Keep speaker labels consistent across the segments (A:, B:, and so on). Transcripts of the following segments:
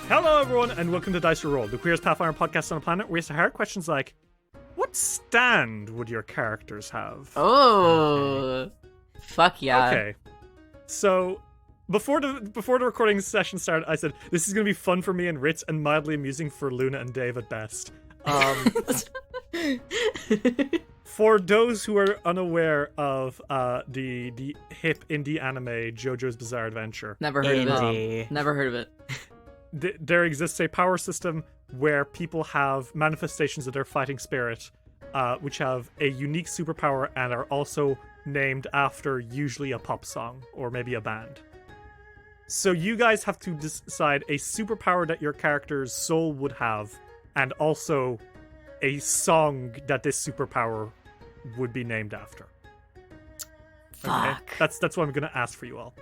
A: Hello, everyone, and welcome to Dice Roll, the Queerest Pathfinder Podcast on the planet, where we answer hard questions like, what stand would your characters have?
B: Oh, fuck yeah.
A: Okay, so before the recording session started, I said, this is going to be fun for me and Ritz and mildly amusing for Luna and Dave at best. For those who are unaware of the hip indie anime JoJo's Bizarre Adventure.
B: Never heard of it. Never heard of it.
A: There exists a power system where people have manifestations of their fighting spirit, which have a unique superpower and are also named after usually a pop song or maybe a band. So you guys have to decide a superpower that your character's soul would have, and also a song that this superpower would be named after.
B: Fuck.
A: Okay? That's what I'm gonna ask for you all.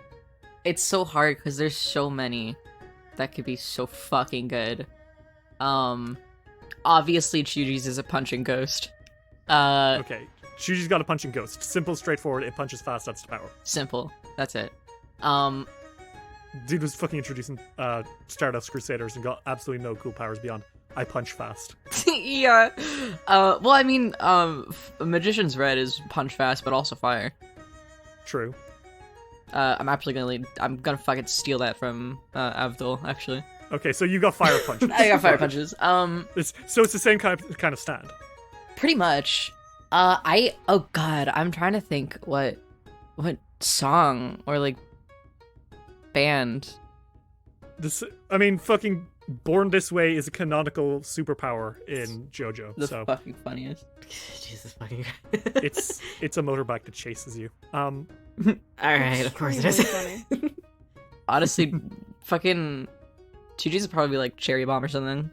B: It's so hard because there's so many that could be so fucking good. Obviously Chuji's is a punching ghost.
A: Okay, Chuji's got a punching ghost. Simple, straightforward, it punches fast, that's the power.
B: Simple. That's it.
A: Dude was fucking introducing Stardust Crusaders and got absolutely no cool powers beyond I punch fast.
B: Yeah. Well, I mean, Magician's Red is punch fast, but also fire.
A: True.
B: I'm gonna fucking steal that from Avdol, actually.
A: Okay, so you got fire punches.
B: I got fire punches.
A: So it's the same kind of stand.
B: Pretty much. Oh god, I'm trying to think what song or like band.
A: Fucking Born This Way is a canonical superpower in JoJo.
B: The
A: so
B: fucking funniest.
C: Jesus fucking.
A: it's a motorbike that chases you.
C: Alright, of course it is.
D: Funny.
B: Honestly, fucking Chuji's is probably like Cherry Bomb or something.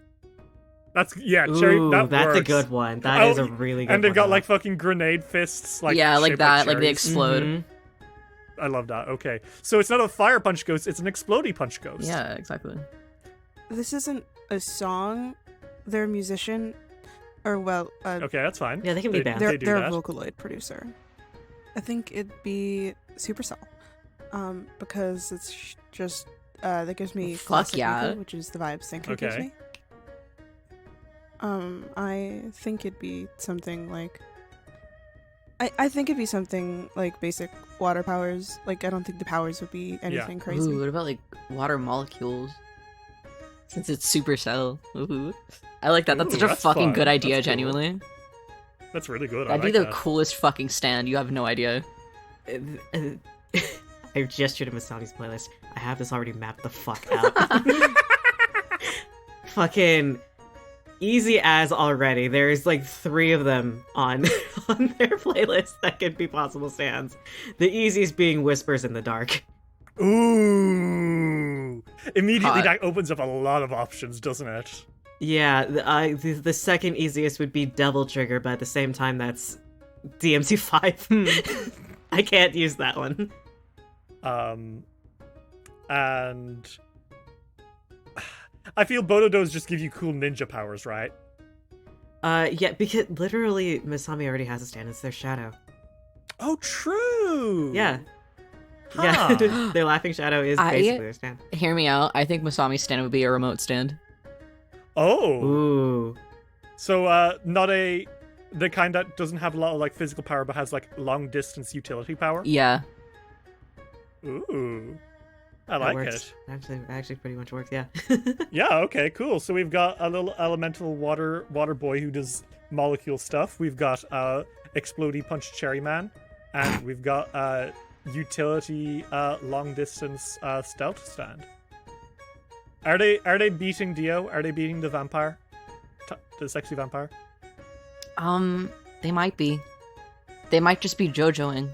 A: Cherry.
C: Ooh,
A: That's
C: works.
A: a
C: good one. That is a really good one.
A: And they've got like fucking grenade fists, like
B: yeah, like
A: shaped
B: that, like they
A: cherries.
B: explode.
C: Mm-hmm.
A: I love that. Okay, so it's not a fire punch ghost; it's an explodey punch ghost.
B: Yeah, exactly.
D: This isn't a song. They're a musician, or
A: Okay, that's fine.
C: Yeah, they can be bands.
D: they're
A: do
D: a
A: that.
D: Vocaloid producer. I think it'd be Supercell, because it's just that gives me
B: Fuck
D: classic
B: yeah.
D: Nico, which is the vibes Senku gives
A: Okay.
D: me. I think it'd be something like. I think it'd be something like basic water powers. Like I don't think the powers would be anything crazy.
B: Ooh, what about like water molecules? Since it's Supercell. Ooh. I like that. That's
A: Ooh,
B: such a
A: that's
B: fucking
A: fun.
B: good idea,
A: That's cool.
B: genuinely.
A: That's really good.
B: That'd
A: I
B: be
A: like
B: the
A: that.
B: coolest fucking stand. You have no idea.
C: I just showed him Masami's playlist. I have this already mapped the fuck out. Fucking easy as already. There's like 3 of them on their playlist that could be possible stands. The easiest being Whispers in the Dark.
A: Ooh! Immediately
B: Hot.
A: that opens up a lot of options, doesn't it?
C: Yeah, the second easiest would be Devil Trigger, but at the same time that's DMC5. I can't use that one.
A: And I feel both of those just give you cool ninja powers, right?
C: Yeah, because literally Masami already has a stand. It's their shadow.
A: Oh, true!
C: Yeah.
A: Huh.
C: Yeah, their laughing shadow is basically their stand.
B: Hear me out. I think Masami's stand would be a remote stand.
A: Oh!
C: Ooh.
A: So, not the kind that doesn't have a lot of, like, physical power, but has, like, long-distance utility power?
B: Yeah.
A: Ooh. I
C: That
A: like
C: works.
A: it.
C: Actually pretty much works, yeah.
A: Yeah, okay, cool. So we've got a little elemental water boy who does molecule stuff. We've got explodey punch cherry man, and we've got utility long distance stealth stand. Are they beating Dio? Are they beating the vampire? The sexy vampire?
B: They might be. They might just be JoJoing.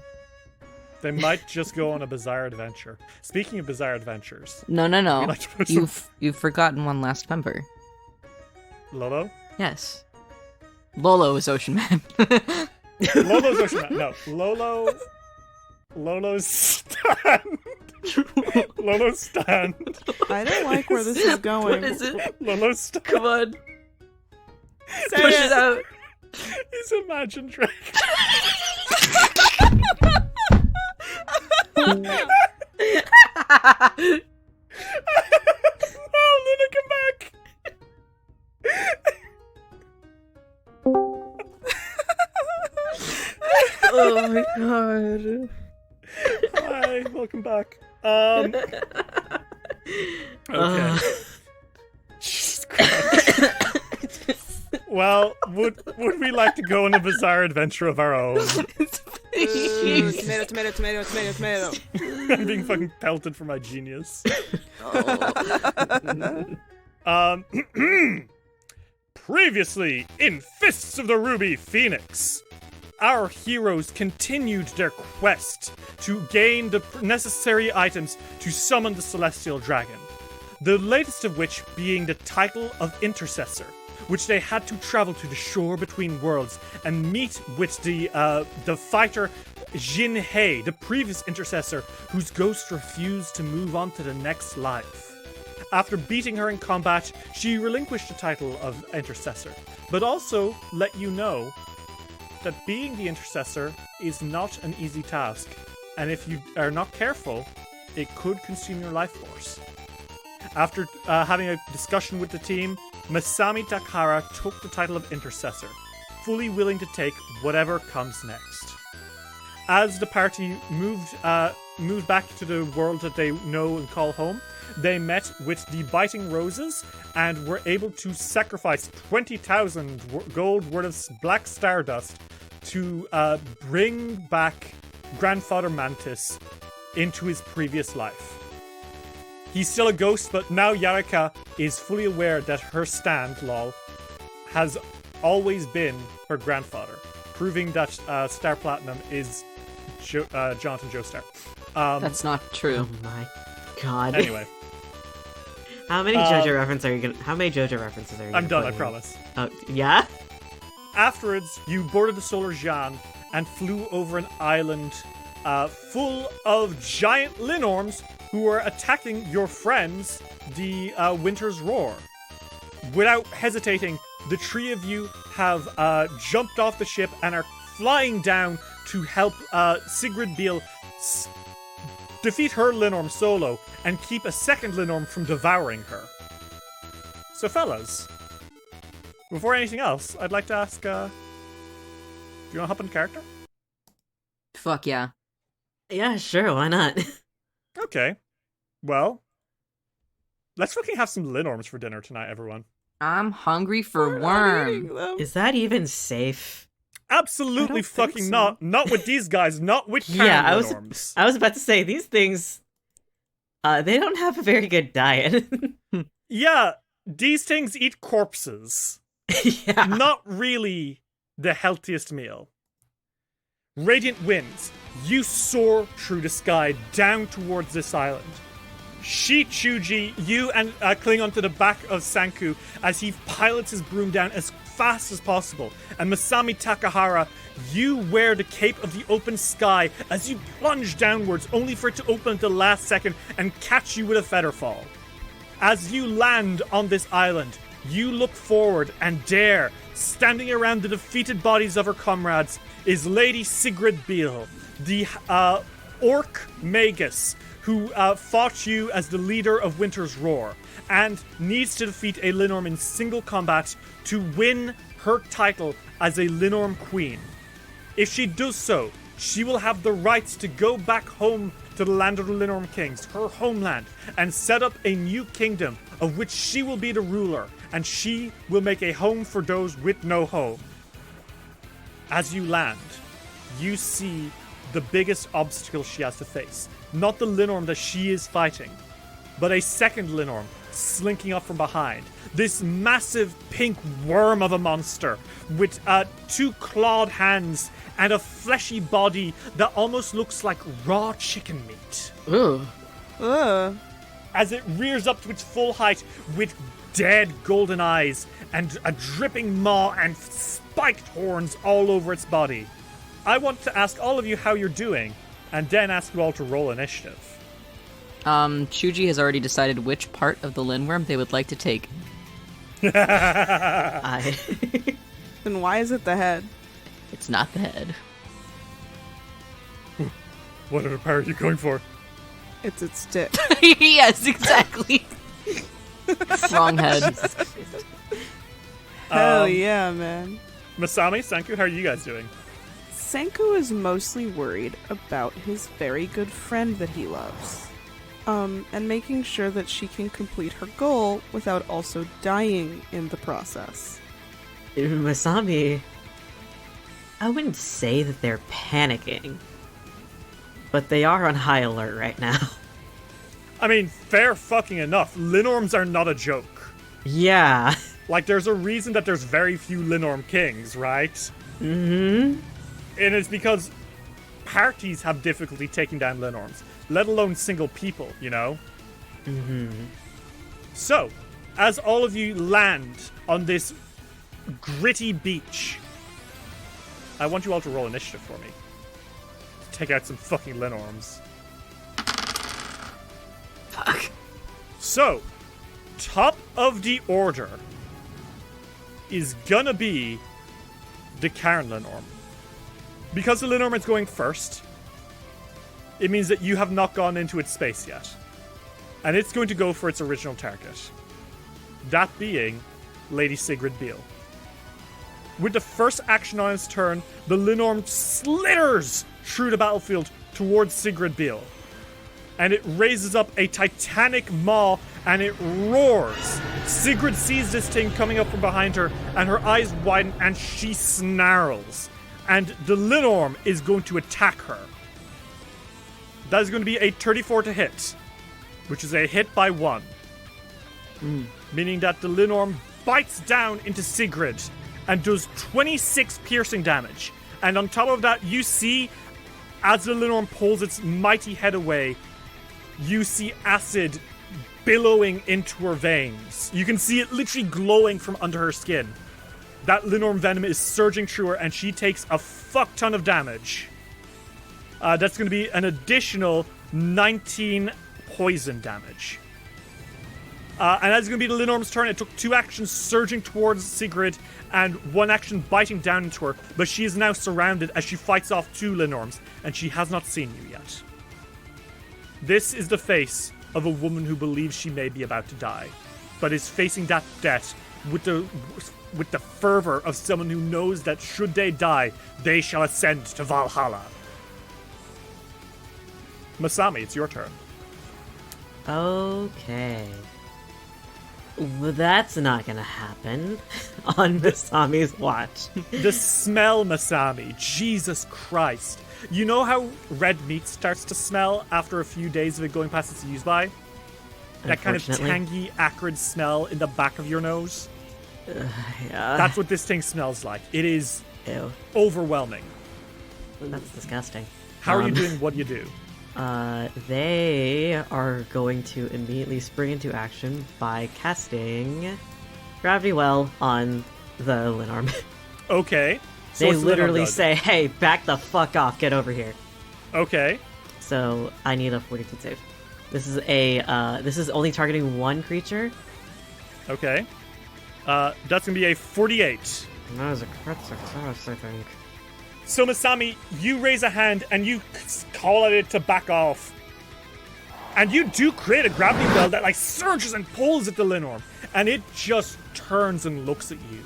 A: They might just go on a bizarre adventure. Speaking of bizarre adventures,
B: No.
A: we like to put some...
B: You've forgotten one last member.
A: Lolo?
B: Yes. Lolo is Ocean Man.
A: Lolo's Ocean Man. No, Lolo's stand. Lolo's stand.
D: I don't like where this is going.
B: What is it?
A: Lolo's stand.
B: Come on.
A: Say
B: Push it out.
A: He's Imagine Dragons. Oh, Luna, come
C: Oh my god.
A: Hi, welcome back. Okay. Jesus Christ. Well, would we like to go on a bizarre adventure of our own?
D: Ooh, tomato, tomato, tomato, tomato, tomato.
A: I'm being fucking pelted for my genius. Previously, in Fists of the Ruby Phoenix, our heroes continued their quest to gain the necessary items to summon the Celestial Dragon. The latest of which being the title of Intercessor, which they had to travel to the shore between worlds and meet with the fighter Jin Hei, the previous Intercessor, whose ghost refused to move on to the next life. After beating her in combat, she relinquished the title of Intercessor, but also let you know that being the Intercessor is not an easy task, and if you are not careful, it could consume your life force. After having a discussion with the team, Masami Takahara took the title of Intercessor, fully willing to take whatever comes next. As the party moved back to the world that they know and call home, they met with the Biting Roses and were able to sacrifice 20,000 gold worth of black stardust to bring back Grandfather Mantis into his previous life. He's still a ghost, but now Yarika is fully aware that her stand, lol, has always been her grandfather, proving that Star Platinum is Jonathan Joestar.
B: That's not true.
C: Oh my god.
A: Anyway.
C: How many JoJo references are you gonna? How many JoJo references are you?
A: I'm done, I
C: put in?
A: promise.
C: Oh yeah.
A: Afterwards, you boarded the Solar Jeanne and flew over an island full of giant Linnorms who were attacking your friends, the Winter's Roar. Without hesitating, the three of you have jumped off the ship and are flying down to help Sigrid Beale defeat her Linnorm solo and keep a second Linnorm from devouring her. So fellas, before anything else, I'd like to ask, do you want to hop in character?
B: Fuck yeah.
C: Yeah, sure. Why not?
A: Okay. Well, let's fucking have some Linnorms for dinner tonight, everyone.
B: I'm hungry for
D: We're not
B: worm.
D: eating them.
C: Is that even safe?
A: Absolutely
D: I don't think
A: fucking
D: so.
A: not. Not with these guys, not with
C: Yeah,
A: Cairn
C: I was-
A: Linnorms.
C: I was about to say these things. They don't have a very good diet.
A: Yeah, these things eat corpses.
C: Yeah.
A: Not really the healthiest meal. Radiant winds, you soar through the sky down towards this island. Chuji, you and cling onto the back of Sanku as he pilots his broom down as fast as possible. And Masami Takahara, you wear the cape of the open sky as you plunge downwards, only for it to open at the last second and catch you with a feather fall. As you land on this island, you look forward, and there, standing around the defeated bodies of her comrades, is Lady Sigrid Beale, the orc magus who fought you as the leader of Winter's Roar, and needs to defeat a Linnorm in single combat to win her title as a Linnorm Queen. If she does so, she will have the rights to go back home to the land of the Linnorm Kings, her homeland, and set up a new kingdom of which she will be the ruler, and she will make a home for those with no home. As you land, you see the biggest obstacle she has to face. Not the Linnorm that she is fighting, but a second Linnorm slinking up from behind. This massive pink worm of a monster with two clawed hands and a fleshy body that almost looks like raw chicken meat.
B: Ooh.
D: Ugh.
A: As it rears up to its full height with dead golden eyes and a dripping maw and spiked horns all over its body. I want to ask all of you how you're doing, and then ask you all to roll initiative.
B: Chuji has already decided which part of the Linworm they would like to take.
C: I...
D: Then why is it the head?
B: It's not the head.
A: What other part are you going for?
D: It's its stick.
B: Yes, exactly. Wrong head.
D: Hell yeah, man.
A: Masami, Sanku, how are you guys doing?
D: Senku is mostly worried about his very good friend that he loves. And making sure that she can complete her goal without also dying in the process.
C: Masami, I wouldn't say that they're panicking, but they are on high alert right now.
A: I mean, fair fucking enough. Linnorms are not a joke.
C: Yeah.
A: Like, there's a reason that there's very few Linnorm kings, right?
C: Mm-hmm.
A: And it's because parties have difficulty taking down Linnorms, let alone single people, you know?
C: Mm-hmm.
A: So, as all of you land on this gritty beach, I want you all to roll initiative for me. Take out some fucking Linnorms.
C: Fuck.
A: So, top of the order is gonna be the cairn Linnorm. Because the Linnorm is going first, it means that you have not gone into its space yet. And it's going to go for its original target. That being Lady Sigrid Beale. With the first action on its turn, the Linnorm slithers through the battlefield towards Sigrid Beale. And it raises up a titanic maw and it roars. Sigrid sees this thing coming up from behind her and her eyes widen and she snarls. And the Linnorm is going to attack her. That is going to be a 34 to hit, which is a hit by 1. Meaning that the Linnorm bites down into Sigrid and does 26 piercing damage. And on top of that, you see, as the Linnorm pulls its mighty head away, you see acid billowing into her veins. You can see it literally glowing from under her skin. That Linnorm venom is surging through her, and she takes a fuck ton of damage. That's going to be an additional 19 poison damage. And that's going to be the Linnorm's turn. It took 2 actions surging towards Sigrid and 1 action biting down into her, but she is now surrounded as she fights off 2 Linnorms, and she has not seen you yet. This is the face of a woman who believes she may be about to die, but is facing that death with the fervor of someone who knows that should they die, they shall ascend to Valhalla. Masami, it's your turn.
C: Okay. Well, that's not gonna happen on Masami's watch.
A: The smell, Masami. Jesus Christ. You know how red meat starts to smell after a few days of it going past its use-by? That kind of tangy, acrid smell in the back of your nose?
C: Yeah.
A: That's what this thing smells like. It is
C: Ew.
A: overwhelming.
C: That's disgusting.
A: How are you doing what you do?
C: They are going to immediately spring into action by casting Gravity Well on the Linnorm.
A: Okay. So
C: They
A: what's the
C: literally
A: Linnorm does?
C: say, hey, back the fuck off, get over here.
A: Okay.
C: So I need a 42 save. This is only targeting 1 creature.
A: Okay. That's gonna be a 48.
C: That was a crit success, I think.
A: So Masami, you raise a hand and you call at it to back off. And you do create a gravity well that like surges and pulls at the Linnorm. And it just turns and looks at you.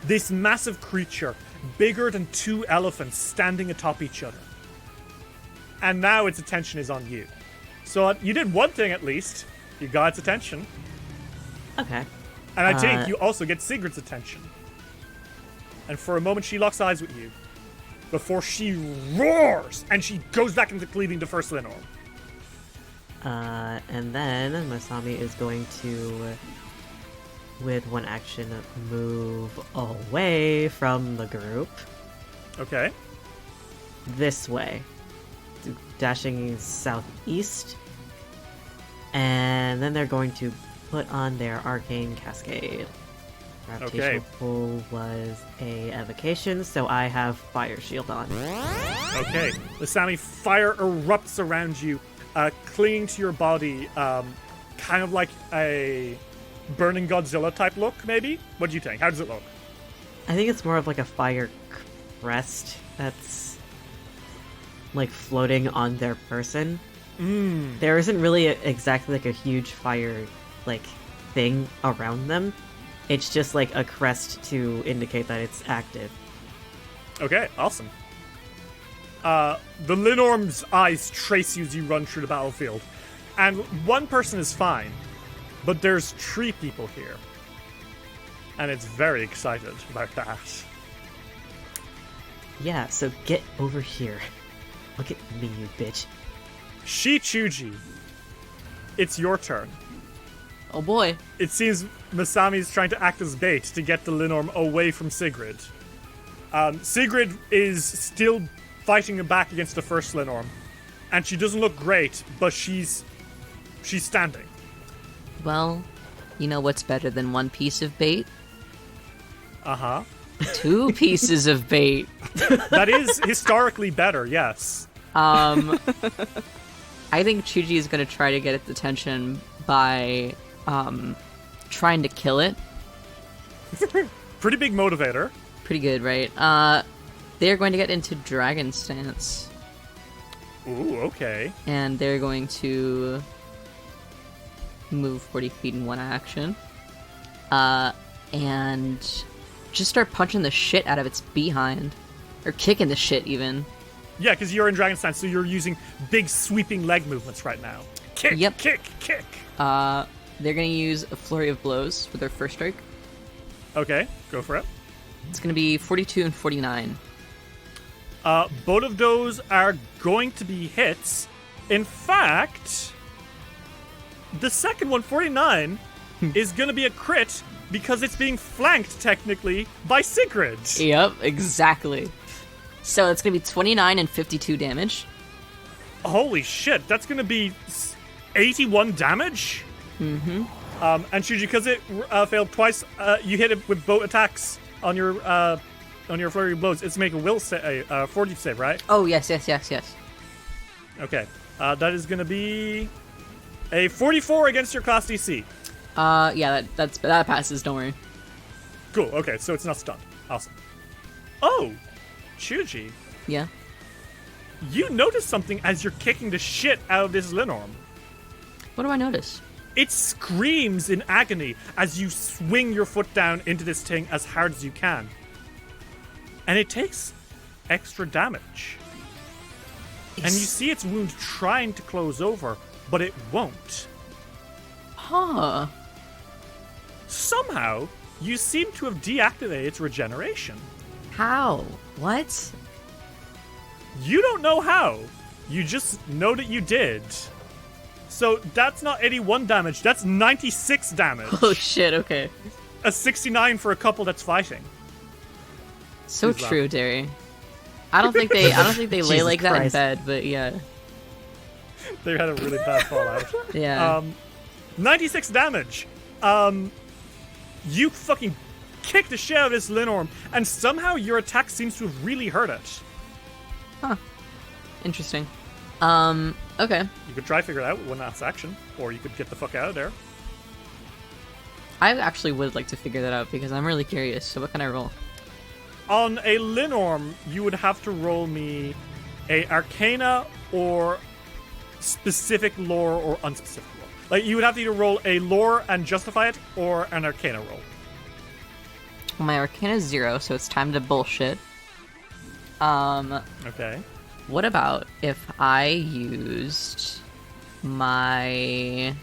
A: This massive creature, bigger than 2 elephants standing atop each other. And now its attention is on you. So you did one thing at least. You got its attention.
C: Okay.
A: And I think you also get Sigrid's attention. And for a moment she locks eyes with you. Before she roars and she goes back into cleaving the first Linnorm.
C: And then Masami is going to, with 1 action, move away from the group.
A: Okay.
C: This way. Dashing southeast. And then they're going to put on their Arcane Cascade. Gravitational pull was a evocation, so I have Fire Shield on.
A: Okay. Masami, fire erupts around you, clinging to your body, kind of like a Burning Godzilla type look, maybe? What do you think? How does it look?
C: I think it's more of like a fire crest that's like floating on their person. There isn't really exactly like a huge fire like thing around them. It's just like a crest to indicate that it's active.
A: Okay, awesome. the Linnorm's eyes trace you as you run through the battlefield. And one person is fine, but there's 3 people here. And it's very excited about that.
C: Yeah, so get over here. Look at me, you bitch.
A: Shichuji, it's your turn.
B: Oh boy.
A: It seems Masami's trying to act as bait to get the Linnorm away from Sigrid. Sigrid is still fighting back against the first Linnorm, and she doesn't look great, but she's standing.
B: Well, you know what's better than 1 piece of bait?
A: Uh-huh.
B: 2 pieces of bait.
A: That is historically better, yes.
B: I think Chuji is going to try to get its attention by trying to kill it.
A: Pretty big motivator.
B: Pretty good, right? They're going to get into Dragon Stance.
A: Ooh, okay.
B: And they're going to move 40 feet in 1 action. And just start punching the shit out of its behind. Or kicking the shit, even.
A: Yeah, because you're in Dragon Stance, so you're using big sweeping leg movements right now. Kick,
B: Yep.
A: kick, kick.
B: They're going to use a flurry of blows for their first strike.
A: Okay, go for it.
B: It's going to be 42 and 49.
A: Both of those are going to be hits. In fact, the second one, 49, is going to be a crit because it's being flanked, technically, by Sigrid.
B: Yep, exactly. So it's going to be 29 and 52 damage.
A: Holy shit, that's going to be 81 damage?
B: Mm-hmm.
A: And Shuji, because it failed twice, you hit it with both attacks on your flurry of blows. It's make a will save, 40 save, right?
B: Oh, yes.
A: Okay. That is going to be a 44 against your class DC.
B: Yeah, that passes, don't worry.
A: Cool, okay, so it's not stunned. Awesome. Oh, Shuji,
B: Yeah.
A: you notice something as you're kicking the shit out of this Linnorm.
B: What do I notice?
A: It screams in agony as you swing your foot down into this thing as hard as you can. And it takes extra damage. And you see its wound trying to close over, but it won't.
B: Huh.
A: Somehow, you seem to have deactivated its regeneration.
B: How? What?
A: You don't know how. You just know that you did. So that's not 81 damage, that's 96 damage.
B: Oh shit, okay.
A: A 69 for a couple that's fighting.
B: So
A: Who's
B: true, Derry. I don't think they lay
C: Jesus
B: like that in
C: Christ.
B: bed, but yeah.
A: They had a really bad fallout.
B: Yeah.
A: 96 damage. You fucking kick the shit out of this Linnorm, and somehow your attack seems to have really hurt it.
B: Huh. Interesting. Okay.
A: You could try to figure it out with one last action, or you could get the fuck out of there.
B: I actually would like to figure that out because I'm really curious. So what can I roll?
A: On a Linnorm, you would have to roll me a Arcana or specific lore or unspecific lore. Like, you would have to either roll a lore and justify it, or an Arcana roll.
B: Well, my Arcana is 0, so it's time to bullshit.
A: Okay.
B: What about if I used my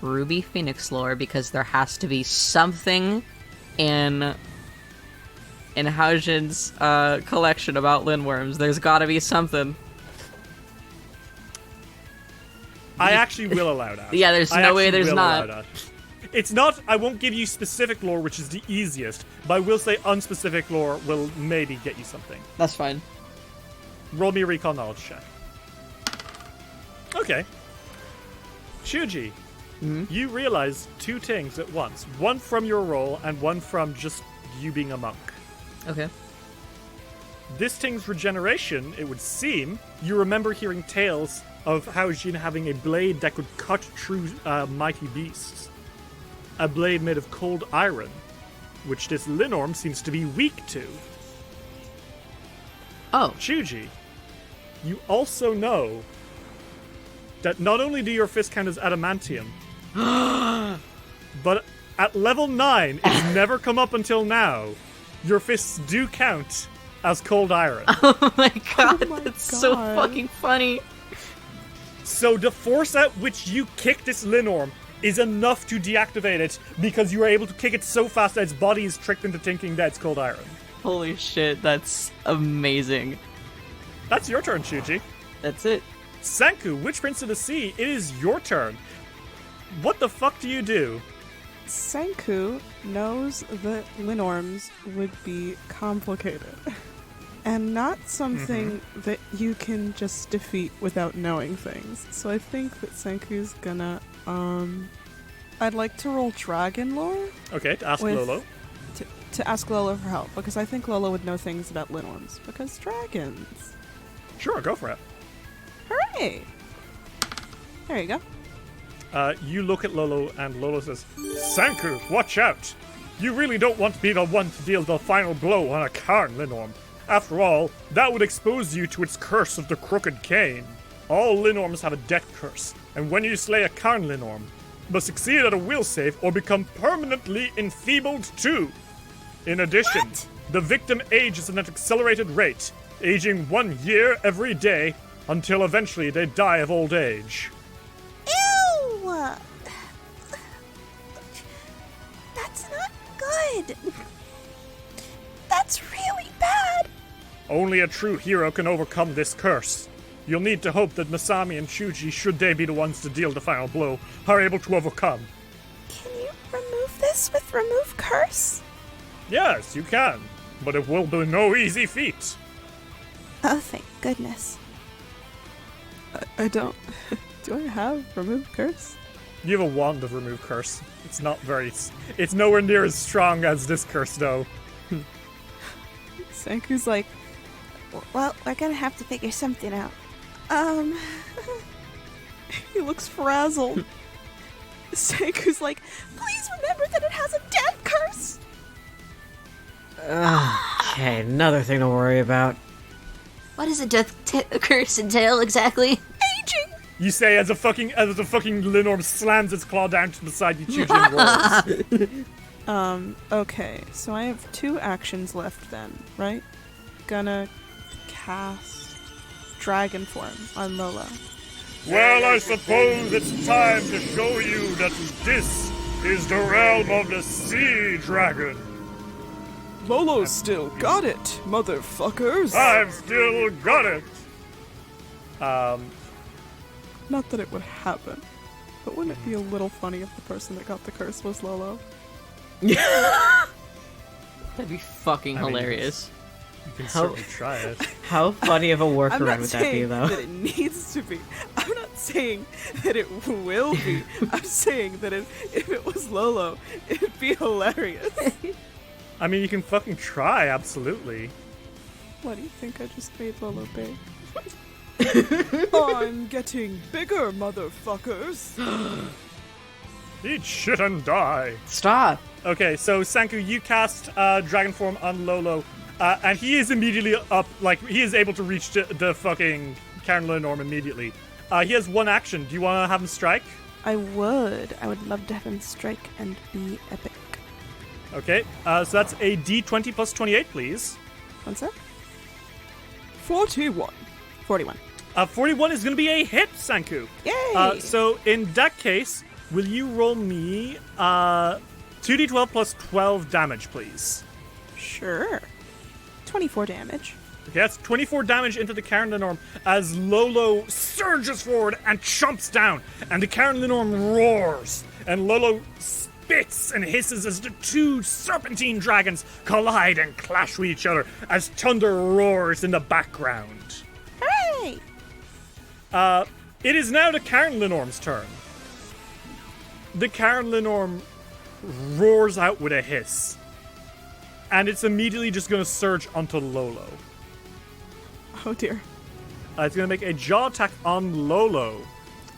B: Ruby Phoenix lore, because there has to be something in Hao Jin's collection about Linnorms. There's gotta be something.
A: I actually will allow that.
B: Yeah, there's
A: I
B: no way
A: actually
B: there's
A: will
B: not.
A: allow that. It's not, I won't give you specific lore, which is the easiest, but I will say unspecific lore will maybe get you something.
B: That's fine.
A: Roll me a recall knowledge check. Okay. Shuji, you realize 2 things at once. One from your roll, and one from just you being a monk.
B: Okay.
A: This thing's regeneration, it would seem, you remember hearing tales of Hao Jin having a blade that could cut through mighty beasts. A blade made of cold iron, which this Linnorm seems to be weak to.
B: Oh.
A: Chuji, you also know that not only do your fists count as adamantium, but at level 9, it's never come up until now, your fists do count as cold iron.
B: Oh my god,
D: my
B: that's so
D: God.
B: fucking funny.
A: So the force at which you kick this Linnorm is enough to deactivate it because you are able to kick it so fast that its body is tricked into thinking that it's cold iron.
B: Holy shit, that's amazing.
A: That's your turn, Shuji.
B: That's it.
A: Sanku, Witch Prince of the Sea, it is your turn. What the fuck do you do?
D: Senku knows that Linnorms would be complicated and not something that you can just defeat without knowing things. So I think that Senku's gonna, I'd like to roll Dragon Lore
A: Okay, to ask
D: With-
A: Lolo.
D: to ask Lola for help, because I think Lola would know things about Linnorms, because dragons.
A: Sure, go for it.
D: Hooray! There you go.
A: You look at Lolo, and Lolo says, Sanku, watch out! You really don't want to be the one to deal the final blow on a cairn Linnorm. After all, that would expose you to its curse of the crooked cane. All Linnorms have a death curse, and when you slay a cairn Linnorm, you must succeed at a will save or become permanently enfeebled too. In addition, the victim ages at an accelerated rate, aging 1 year every day until eventually they die of old age.
E: Ew! That's not good. That's really bad.
A: Only a true hero can overcome this curse. You'll need to hope that Masami and Shuji, should they be the ones to deal the final blow, are able to overcome.
E: Can you remove this with remove curse?
A: Yes, you can, but it will be no easy feat.
E: Oh, thank goodness.
D: I don't... Do I have Remove Curse?
A: You have a wand of remove curse. It's not very... It's nowhere near as strong as this curse, though.
D: Senku's like,
E: Well, we're gonna have to figure something out.
D: he looks frazzled. Senku's like,
E: Please remember that it has a death curse.
C: Okay, another thing to worry about.
B: What does a death curse entail exactly?
E: Aging.
A: You say as a fucking Linnorm slams its claw down to beside you, Chuji, and rolls.
D: okay, so I have 2 actions left then, right? Gonna cast Dragon Form on Lola.
A: Well, I suppose it's time to show you that this is the realm of the sea dragon.
D: Lolo's still got it, motherfuckers!
A: I've still got it.
D: Not that it would happen, but wouldn't it be a little funny if the person that got the curse was Lolo?
B: That'd be fucking
A: I mean,
B: hilarious.
A: You can certainly try it.
C: How funny of a
D: I'm
C: workaround
D: not
C: would that be,
D: saying
C: though?
D: that it needs to be. I'm not saying that it will be. I'm saying that if it was Lolo, it'd be hilarious.
A: I mean, you can fucking try, absolutely.
D: What do you think I just made Lolo big? I'm getting bigger, motherfuckers!
A: Eat shit and die.
C: Stop!
A: Okay, so Sanku, you cast Dragon Form on Lolo, and he is immediately up, like, he is able to reach the fucking cairn Linnorm immediately. He has 1 action. Do you want to have him strike?
D: I would love to have him strike and be epic.
A: Okay, so that's a D20 plus 28, please.
D: One sec. 41.
A: 41 is going to be a hit, Sanku.
D: Yay!
A: So in that case, will you roll me 2d12 plus 12 damage, please?
D: Sure. 24 damage.
A: Okay, that's 24 damage into the cairn Linnorm as Lolo surges forward and chomps down, and the cairn Linnorm roars, and Lolo spits and hisses as the 2 serpentine dragons collide and clash with each other as thunder roars in the background.
E: Hooray!
A: It is now the cairn Linnorm's turn. The cairn Linnorm roars out with a hiss, and it's immediately just going to surge onto Lolo.
D: Oh dear.
A: It's going to make a jaw attack on Lolo.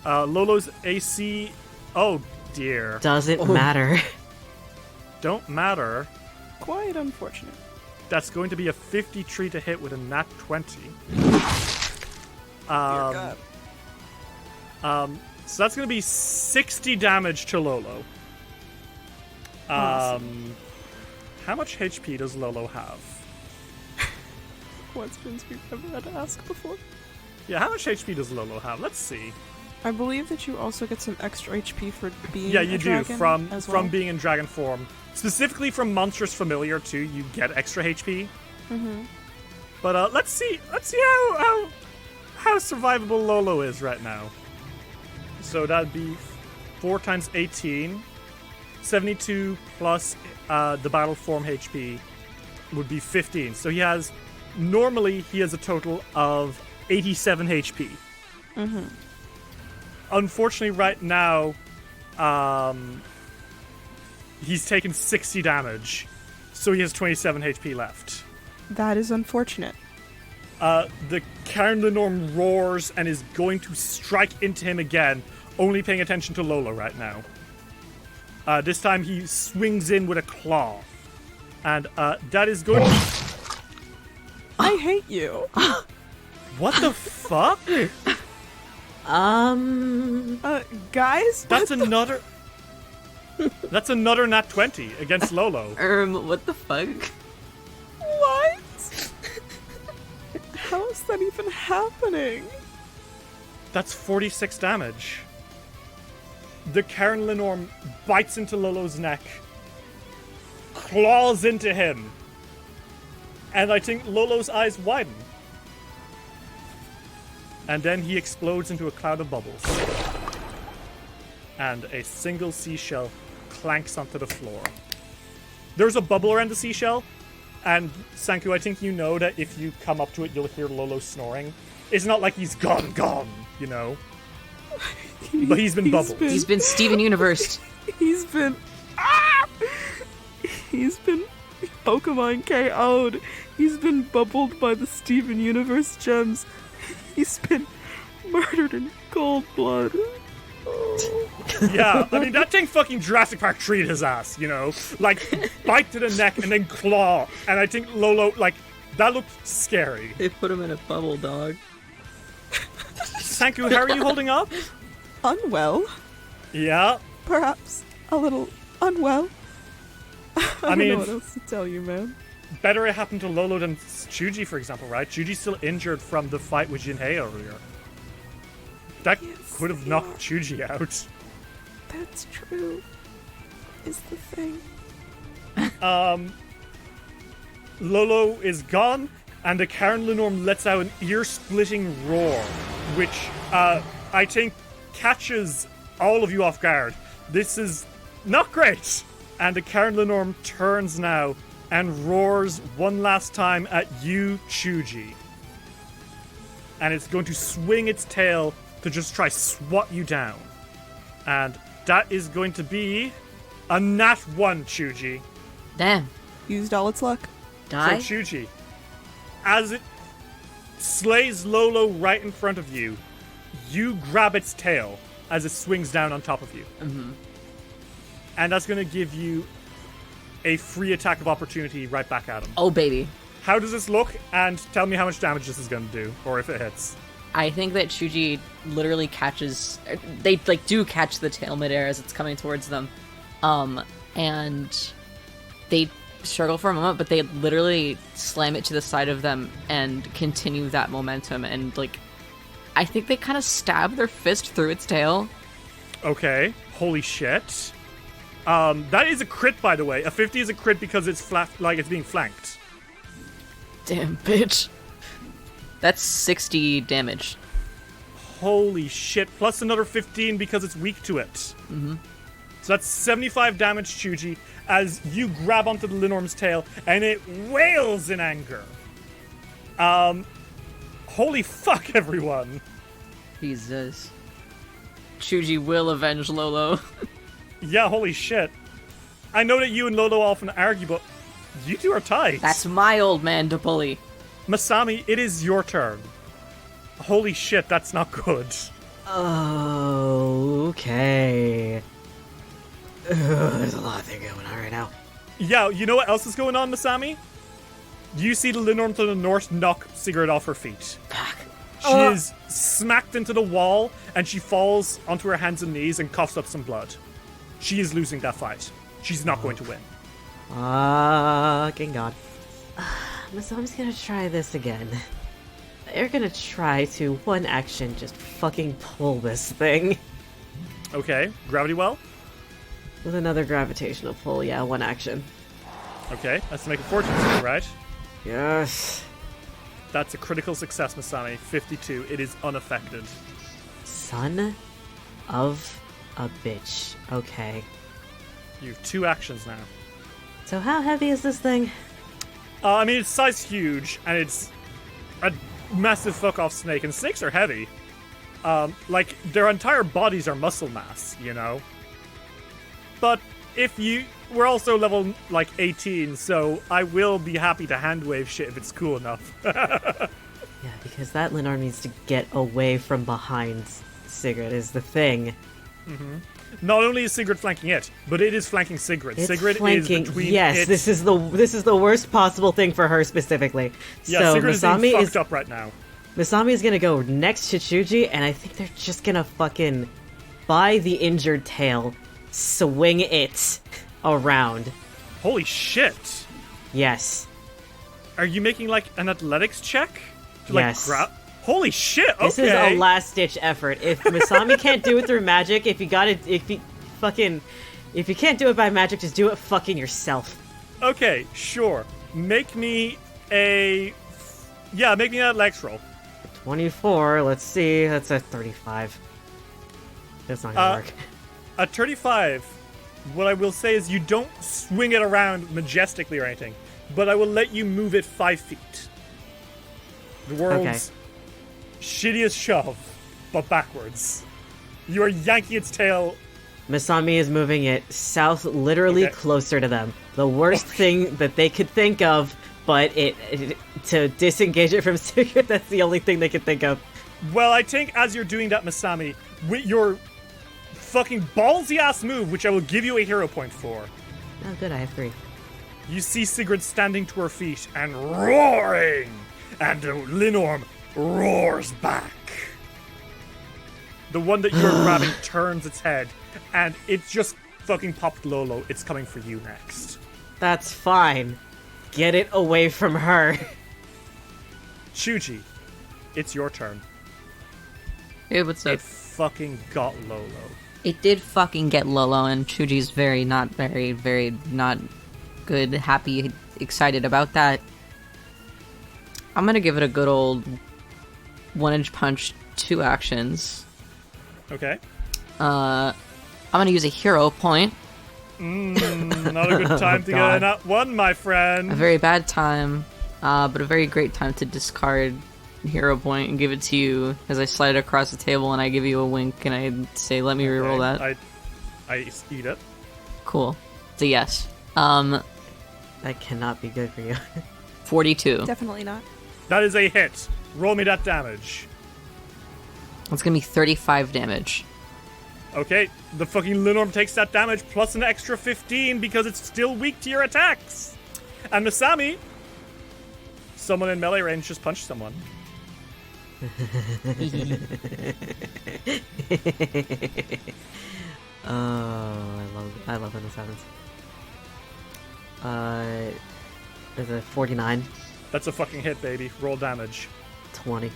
A: Lolo's AC... Oh, dear.
C: Doesn't matter.
A: Don't matter.
D: Quite unfortunate.
A: That's going to be a 53 to hit with a nat 20.
D: Dear God.
A: So that's going to be 60 damage to Lolo.
D: Awesome.
A: How much HP does Lolo have?
D: questions we've never had to ask before.
A: Yeah, how much HP does Lolo have? Let's see.
D: I believe that you also get some extra HP for being
A: Yeah,
D: a
A: you do,
D: dragon as well.
A: from being in dragon form. Specifically from Monstrous Familiar, too, you get extra HP.
D: Mm-hmm.
A: But let's see how survivable Lolo is right now. So that'd be 4 times 18. 72 plus the battle form HP would be 15. So normally he has a total of 87 HP.
D: Mm-hmm.
A: Unfortunately, right now, he's taken 60 damage, so he has 27 HP left.
D: That is unfortunate.
A: The cairn Linnorm roars and is going to strike into him again, only paying attention to Lolo right now. This time he swings in with a claw. And that is going to...
D: I hate you.
A: What the fuck?
D: Guys?
A: That's another nat 20 against Lolo.
B: What the fuck?
D: What? How is that even happening?
A: That's 46 damage. The cairn Linnorm bites into Lolo's neck, claws into him, and I think Lolo's eyes widen. And then he explodes into a cloud of bubbles. And a single seashell clanks onto the floor. There's a bubble around the seashell, and Sanku, I think you know that if you come up to it, you'll hear Lolo snoring. It's not like he's gone, you know? But he's been bubbled.
B: He's been Steven Universe.
D: He's been Pokemon KO'd. He's been bubbled by the Steven Universe gems. He's been murdered in cold blood.
A: Yeah, I mean, that thing fucking Jurassic Park treated his ass, you know? Like, bite to the neck and then claw. And I think Lolo, like, that looked scary.
B: They put him in a bubble, dog.
A: Sanku, how are you holding up?
D: Unwell.
A: Yeah.
D: Perhaps a little unwell. I
A: mean,
D: don't know what else to tell you, man.
A: Better it happened to Lolo than Chuji, for example, right? Chuji's still injured from the fight with Jinhei earlier. That could have knocked Chuji out.
D: That's true. Is the thing.
A: Lolo is gone, and the cairn Linnorm lets out an ear-splitting roar, which I think catches all of you off guard. This is not great. And the cairn Linnorm turns now and roars one last time at you, Chuji. And it's going to swing its tail to just try swat you down. And that is going to be a nat 1, Chuji.
B: Damn.
D: Used all its luck.
B: Die?
A: So Chuji, as it slays Lolo right in front of you, you grab its tail as it swings down on top of you.
B: Mm-hmm.
A: And that's going to give you a free attack of opportunity right back at him.
B: Oh, baby.
A: How does this look? And tell me how much damage this is going to do, or if it hits.
B: I think that Chuji literally catches... They, like, do catch the tail midair as it's coming towards them. And they struggle for a moment, but they literally slam it to the side of them and continue that momentum. And, like, I think they kind of stab their fist through its tail.
A: Okay. Holy shit. That is a crit, by the way. A 50 is a crit because it's it's being flanked.
B: Damn, bitch. That's 60 damage.
A: Holy shit. Plus another 15 because it's weak to it.
B: Mm-hmm.
A: So that's 75 damage, Chuji, as you grab onto the Linnorm's tail, and it wails in anger. Holy fuck, everyone.
B: Jesus. Chuji will avenge Lolo.
A: Yeah, holy shit. I know that you and Lolo often argue, but you two are tight.
B: That's my old man to bully.
A: Masami, it is your turn. Holy shit, that's not good.
C: Okay. There's a lot going on right now.
A: Yeah, you know what else is going on, Masami? You see the Linnorm to the north knock Sigurd off her feet.
B: Fuck.
A: She is smacked into the wall, and she falls onto her hands and knees and coughs up some blood. She is losing that fight. She's not going to win.
C: Fucking God. So I'm just gonna try this again. They're gonna try to one action just fucking pull this thing.
A: Okay, gravity well.
C: With another gravitational pull, yeah, one action.
A: Okay, that's to make a fortune save, right?
C: Yes.
A: That's a critical success, Masami. 52. It is unaffected.
C: Son of a bitch. Okay.
A: You have 2 actions now.
C: So how heavy is this thing?
A: I mean, it's size huge, and it's a massive fuck-off snake, and snakes are heavy. Like, their entire bodies are muscle mass, you know? But if you... We're also level, 18, so I will be happy to hand-wave shit if it's cool enough.
C: Yeah, because that Linnorm needs to get away from behind Sigrid is the thing.
A: Mm-hmm. Not only is Sigrid flanking it, but it is flanking Sigrid.
C: It's
A: Sigrid
C: flanking,
A: is between
C: yes, this is the worst possible thing for her specifically.
A: Yeah,
C: so
A: Sigrid
C: Masami
A: is being fucked up right now.
C: Masami is gonna go next to Chuji, and I think they're just gonna fucking, by the injured tail, swing it around.
A: Holy shit!
C: Yes.
A: Are you making, an athletics check? To,
C: Yes.
A: Holy shit, okay!
C: This is a last-ditch effort. If Masami can't do it through magic, if you can't do it by magic, just do it fucking yourself.
A: Okay, sure. Make me an athletics roll.
C: 24, let's see, that's a 35. That's not gonna work.
A: At 35, what I will say is you don't swing it around majestically or anything, but I will let you move it 5 feet. The world's shittiest shove, but backwards. You are yanking its tail.
C: Masami is moving it south, literally closer to them. The worst thing that they could think of, but to disengage it from Sigurd, that's the only thing they could think of.
A: Well, I think as you're doing that, Masami, with your fucking ballsy-ass move, which I will give you a hero point for.
C: Oh, good, I have 3.
A: You see Sigrid standing to her feet and roaring, and Linnorm roars back. The one that you're grabbing turns its head, and it just fucking popped Lolo. It's coming for you next.
C: That's fine. Get it away from her.
A: Chuji, it's your turn.
B: Hey, what's up?
A: It fucking got Lolo.
B: It did fucking get Lolo, and Chuji's very, very not good, happy, excited about that. I'm gonna give it a good old 1-inch punch, 2 actions.
A: Okay.
B: I'm gonna use a hero point.
A: Not a good time to get a nat 1, my friend.
B: A very bad time, but a very great time to discard hero point and give it to you as I slide it across the table and I give you a wink and I say, let me reroll that.
A: I eat it.
B: Cool. It's a yes.
C: That cannot be good for you.
B: 42.
D: Definitely not.
A: That is a hit. Roll me that damage.
B: It's gonna be 35 damage.
A: Okay, the fucking Linnorm takes that damage plus an extra 15 because it's still weak to your attacks. And Masami, someone in melee range just punched someone.
C: I love when this happens. There's a 49.
A: That's a fucking hit, baby. Roll damage.
C: 20.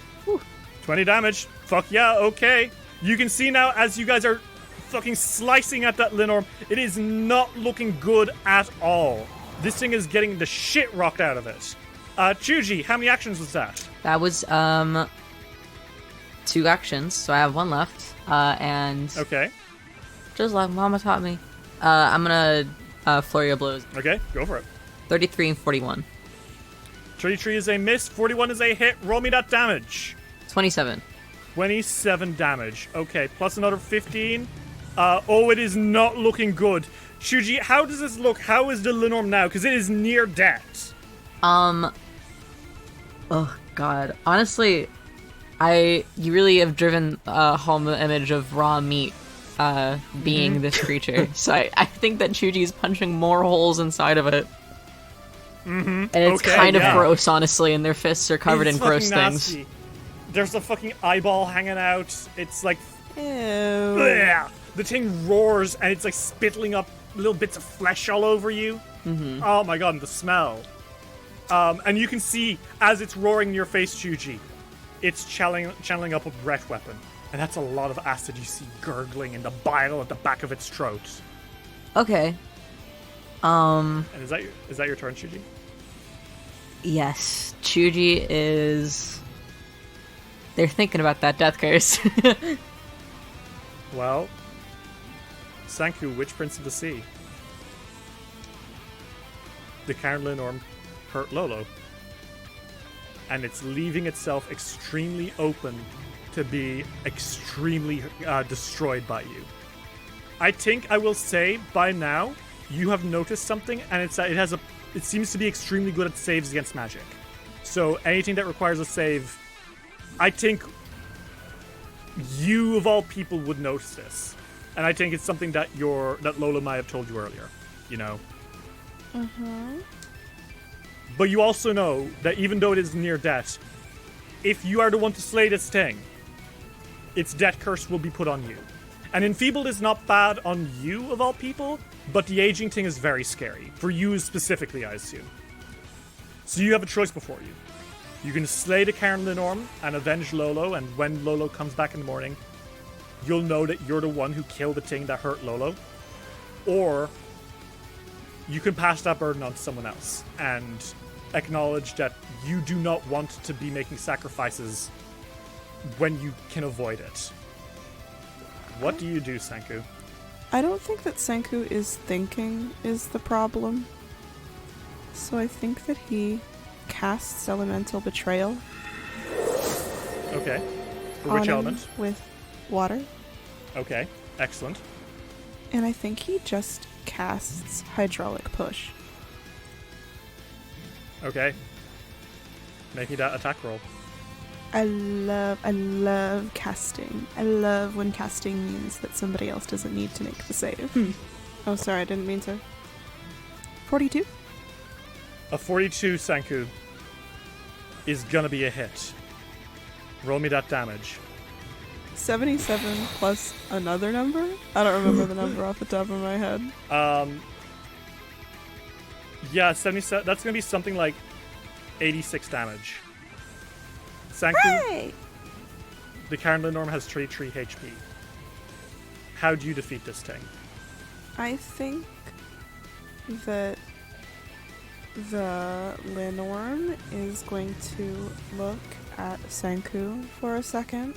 A: 20 damage. Fuck yeah, okay. You can see now as you guys are fucking slicing at that Linnorm, it is not looking good at all. This thing is getting the shit rocked out of it. Chuji, how many actions was that?
B: That was 2 actions, so I have 1 left. And
A: Okay.
B: just like Mama taught me, I'm gonna flurry of blows.
A: Okay, go for it.
B: 33 and 41.
A: 33 is a miss, 41 is a hit. Roll me that damage.
B: 27.
A: 27 damage. Okay, plus another 15. It is not looking good. Shuji, how does this look? How is the Linnorm now? Because it is near death.
B: Oh god. Honestly, you really have driven home the image of raw meat being this creature. So I think that Chuji is punching more holes inside of it.
A: Mm-hmm.
B: And it's kind of gross, honestly, and their fists are covered in gross things.
A: Nasty. There's a fucking eyeball hanging out. It's like...
D: Ew.
A: Bleh. The thing roars, and it's like spittling up little bits of flesh all over you. Mm-hmm. Oh my god, and the smell. And you can see, as it's roaring in your face, Chuji, it's channeling up a breath weapon. And that's a lot of acid you see gurgling in the bile at the back of its throat.
B: Okay.
A: And is that your turn, Chuji?
B: Yes. Chuji is... They're thinking about that death curse.
A: Well, Sanku, Witch Prince of the Sea. The cairn Linnorm hurt Lolo. And it's leaving itself extremely open to be extremely destroyed by you. I think I will say by now you have noticed something, and it seems to be extremely good at saves against magic. So anything that requires a save, I think you of all people would notice this, and I think it's something that Lola might have told you earlier. You know.
D: Mm-hmm.
A: But you also know that even though it is near death, if you are the one to slay this thing, its death curse will be put on you. And enfeebled is not bad on you, of all people, but the aging thing is very scary. For you specifically, I assume. So you have a choice before you. You can slay the cairn Linnorm and avenge Lolo, and when Lolo comes back in the morning, you'll know that you're the one who killed the thing that hurt Lolo. Or you can pass that burden on to someone else and acknowledge that you do not want to be making sacrifices when you can avoid it. What do you do, Sanku?
D: I don't think that Sanku is thinking is the problem. So I think that he casts Elemental Betrayal.
A: Okay. For which element?
D: With water.
A: Okay, excellent.
D: And I think he just casts Hydraulic Push.
A: Okay. Making that attack roll.
D: I love casting. I love when casting means that somebody else doesn't need to make the save. Oh, sorry, I didn't mean to. 42?
A: A 42, Sanku, is gonna be a hit. Roll me that damage.
D: 77 plus another number? I don't remember the number off the top of my head.
A: Yeah, 77. That's gonna be something like 86 damage. Sanku,
E: Hey!
A: the cairn Linnorm has 33 HP. How do you defeat this thing?
D: I think that the Linnorm is going to look at Sanku for a second.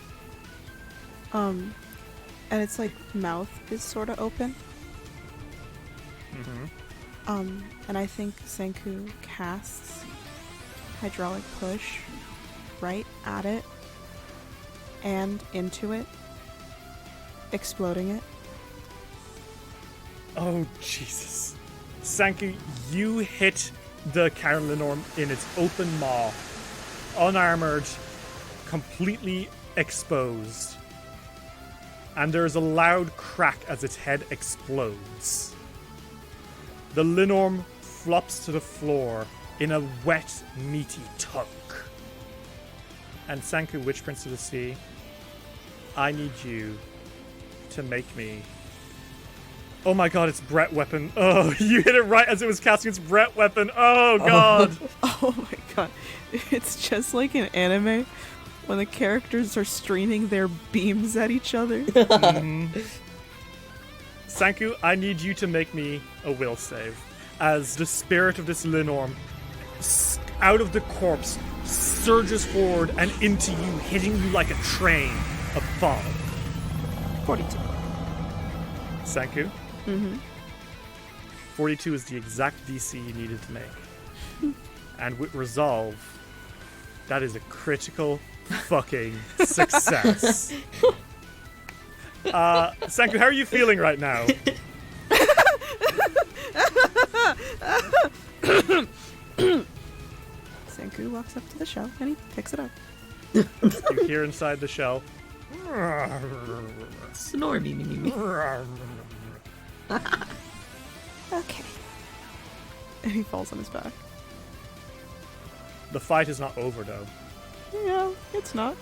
D: And its like mouth is sort of open.
A: Mm-hmm.
D: And I think Sanku casts Hydraulic Push right at it and into it, exploding it.
A: Oh, Jesus. Sanku, you hit the cairn Linnorm in its open maw, unarmored, completely exposed. And there is a loud crack as its head explodes. The Linnorm flops to the floor in a wet, meaty tunk. And Sanku, Witch Prince of the Sea, I need you to make me... Oh my god, it's Brett Weapon. Oh, you hit it right as it was casting its Brett Weapon. Oh god.
D: Oh my god. It's just like an anime when the characters are streaming their beams at each other.
A: Sanku, I need you to make me a will save. As the spirit of this Linnorm, out of the corpse, surges forward and into you, hitting you like a train of fog.
D: 42.
A: Sanku? 42 is the exact DC you needed to make. And with resolve, that is a critical fucking success. Sanku, how are you feeling right now?
D: Sanku walks up to the shell and he picks it up.
A: You hear inside the shell.
B: Snormy me.
E: Okay.
D: And he falls on his back.
A: The fight is not over, though.
D: Yeah, it's not.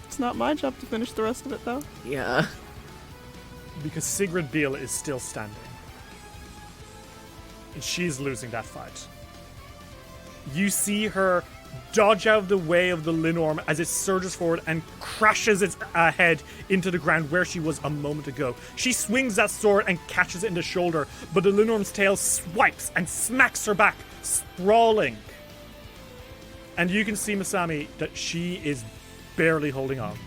D: It's not my job to finish the rest of it, though.
B: Yeah.
A: Because Sigrid Beale is still standing. And she's losing that fight. You see her dodge out of the way of the Linnorm as it surges forward and crashes its head into the ground where she was a moment ago. She swings that sword and catches it in the shoulder, but the Linnorm's tail swipes and smacks her back, sprawling. And you can see, Masami, that she is barely holding on.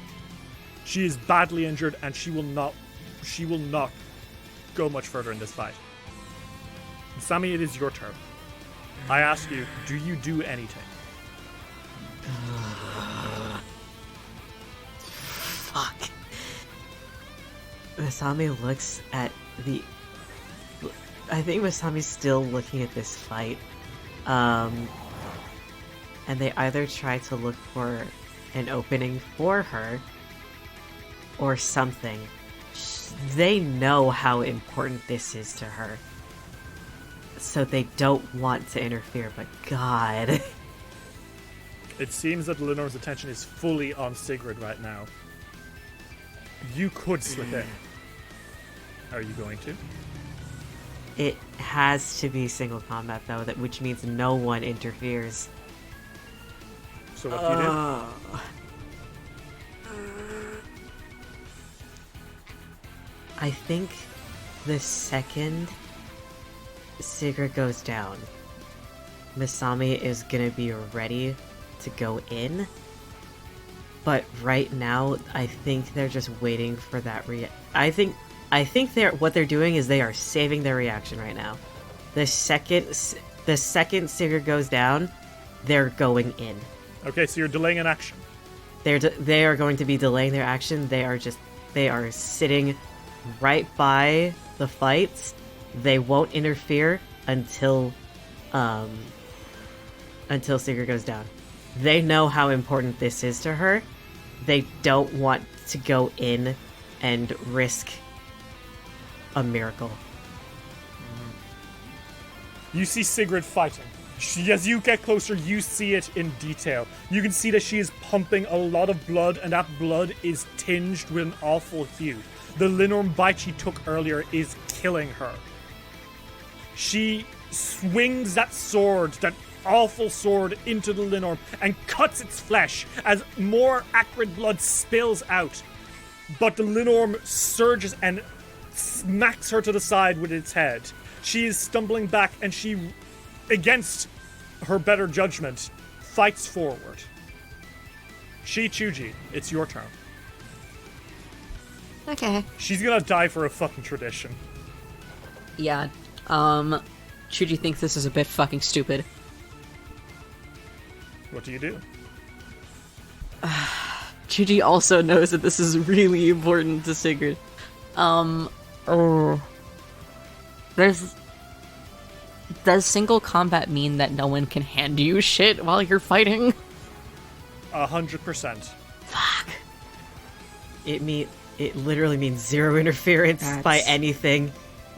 A: She is badly injured, and she will not go much further in this fight. Masami, it is your turn. I ask you, do you do anything?
C: Fuck. Masami looks at the... I think Masami's still looking at this fight. And they either try to look for an opening for her or something. They know how important this is to her. So they don't want to interfere, but God...
A: It seems that Linnorm's attention is fully on Sigrid right now. You could slip in. Are you going to?
C: It has to be single combat, though, which means no one interferes.
A: So what do you do?
C: I think the second Sigrid goes down, Masami is gonna be ready to go in, but right now I think they're just waiting for that I think what they're doing is they are saving their reaction right now. The second Sigrid goes down, they're going in.
A: Okay, so you're delaying an action.
C: They are going to be delaying their action. They are sitting right by the fights. They won't interfere until Sigrid goes down. They know how important this is to her. They don't want to go in and risk a miracle.
A: You see Sigrid fighting. As you get closer, you see it in detail. You can see that she is pumping a lot of blood, and that blood is tinged with an awful hue. The Linnorm bite she took earlier is killing her. She swings that sword, that awful sword, into the Linnorm and cuts its flesh as more acrid blood spills out. But the Linnorm surges and smacks her to the side with its head. She is stumbling back, and she, against her better judgment, fights forward. Chuji, it's your turn.
B: Okay.
A: She's gonna die for a fucking tradition.
B: Yeah. Chuji thinks this is a bit fucking stupid.
A: What do you do?
B: Chuji also knows that this is really important to Sigrid. Does single combat mean that no one can hand you shit while you're fighting?
A: 100%.
B: Fuck.
C: It literally means zero interference by anything.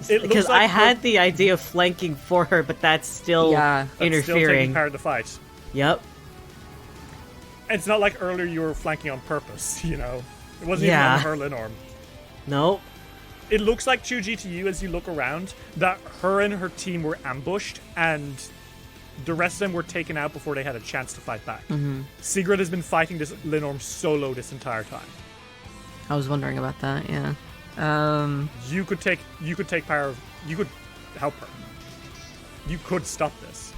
A: It
C: Because
A: like
C: I had the idea of flanking for her, but that's still
A: That's still
C: interfering.
A: taking part of the fight.
C: Yep.
A: It's not like earlier you were flanking on purpose, you know? It wasn't
C: Yeah.
A: even on her Linnorm.
C: Nope.
A: It looks like, Chuji, to you as you look around, that her and her team were ambushed, and the rest of them were taken out before they had a chance to fight back.
B: Mm-hmm.
A: Sigrid has been fighting this Linnorm solo this entire time.
B: I was wondering about that, yeah.
A: You could take power. You could help her. You could stop this.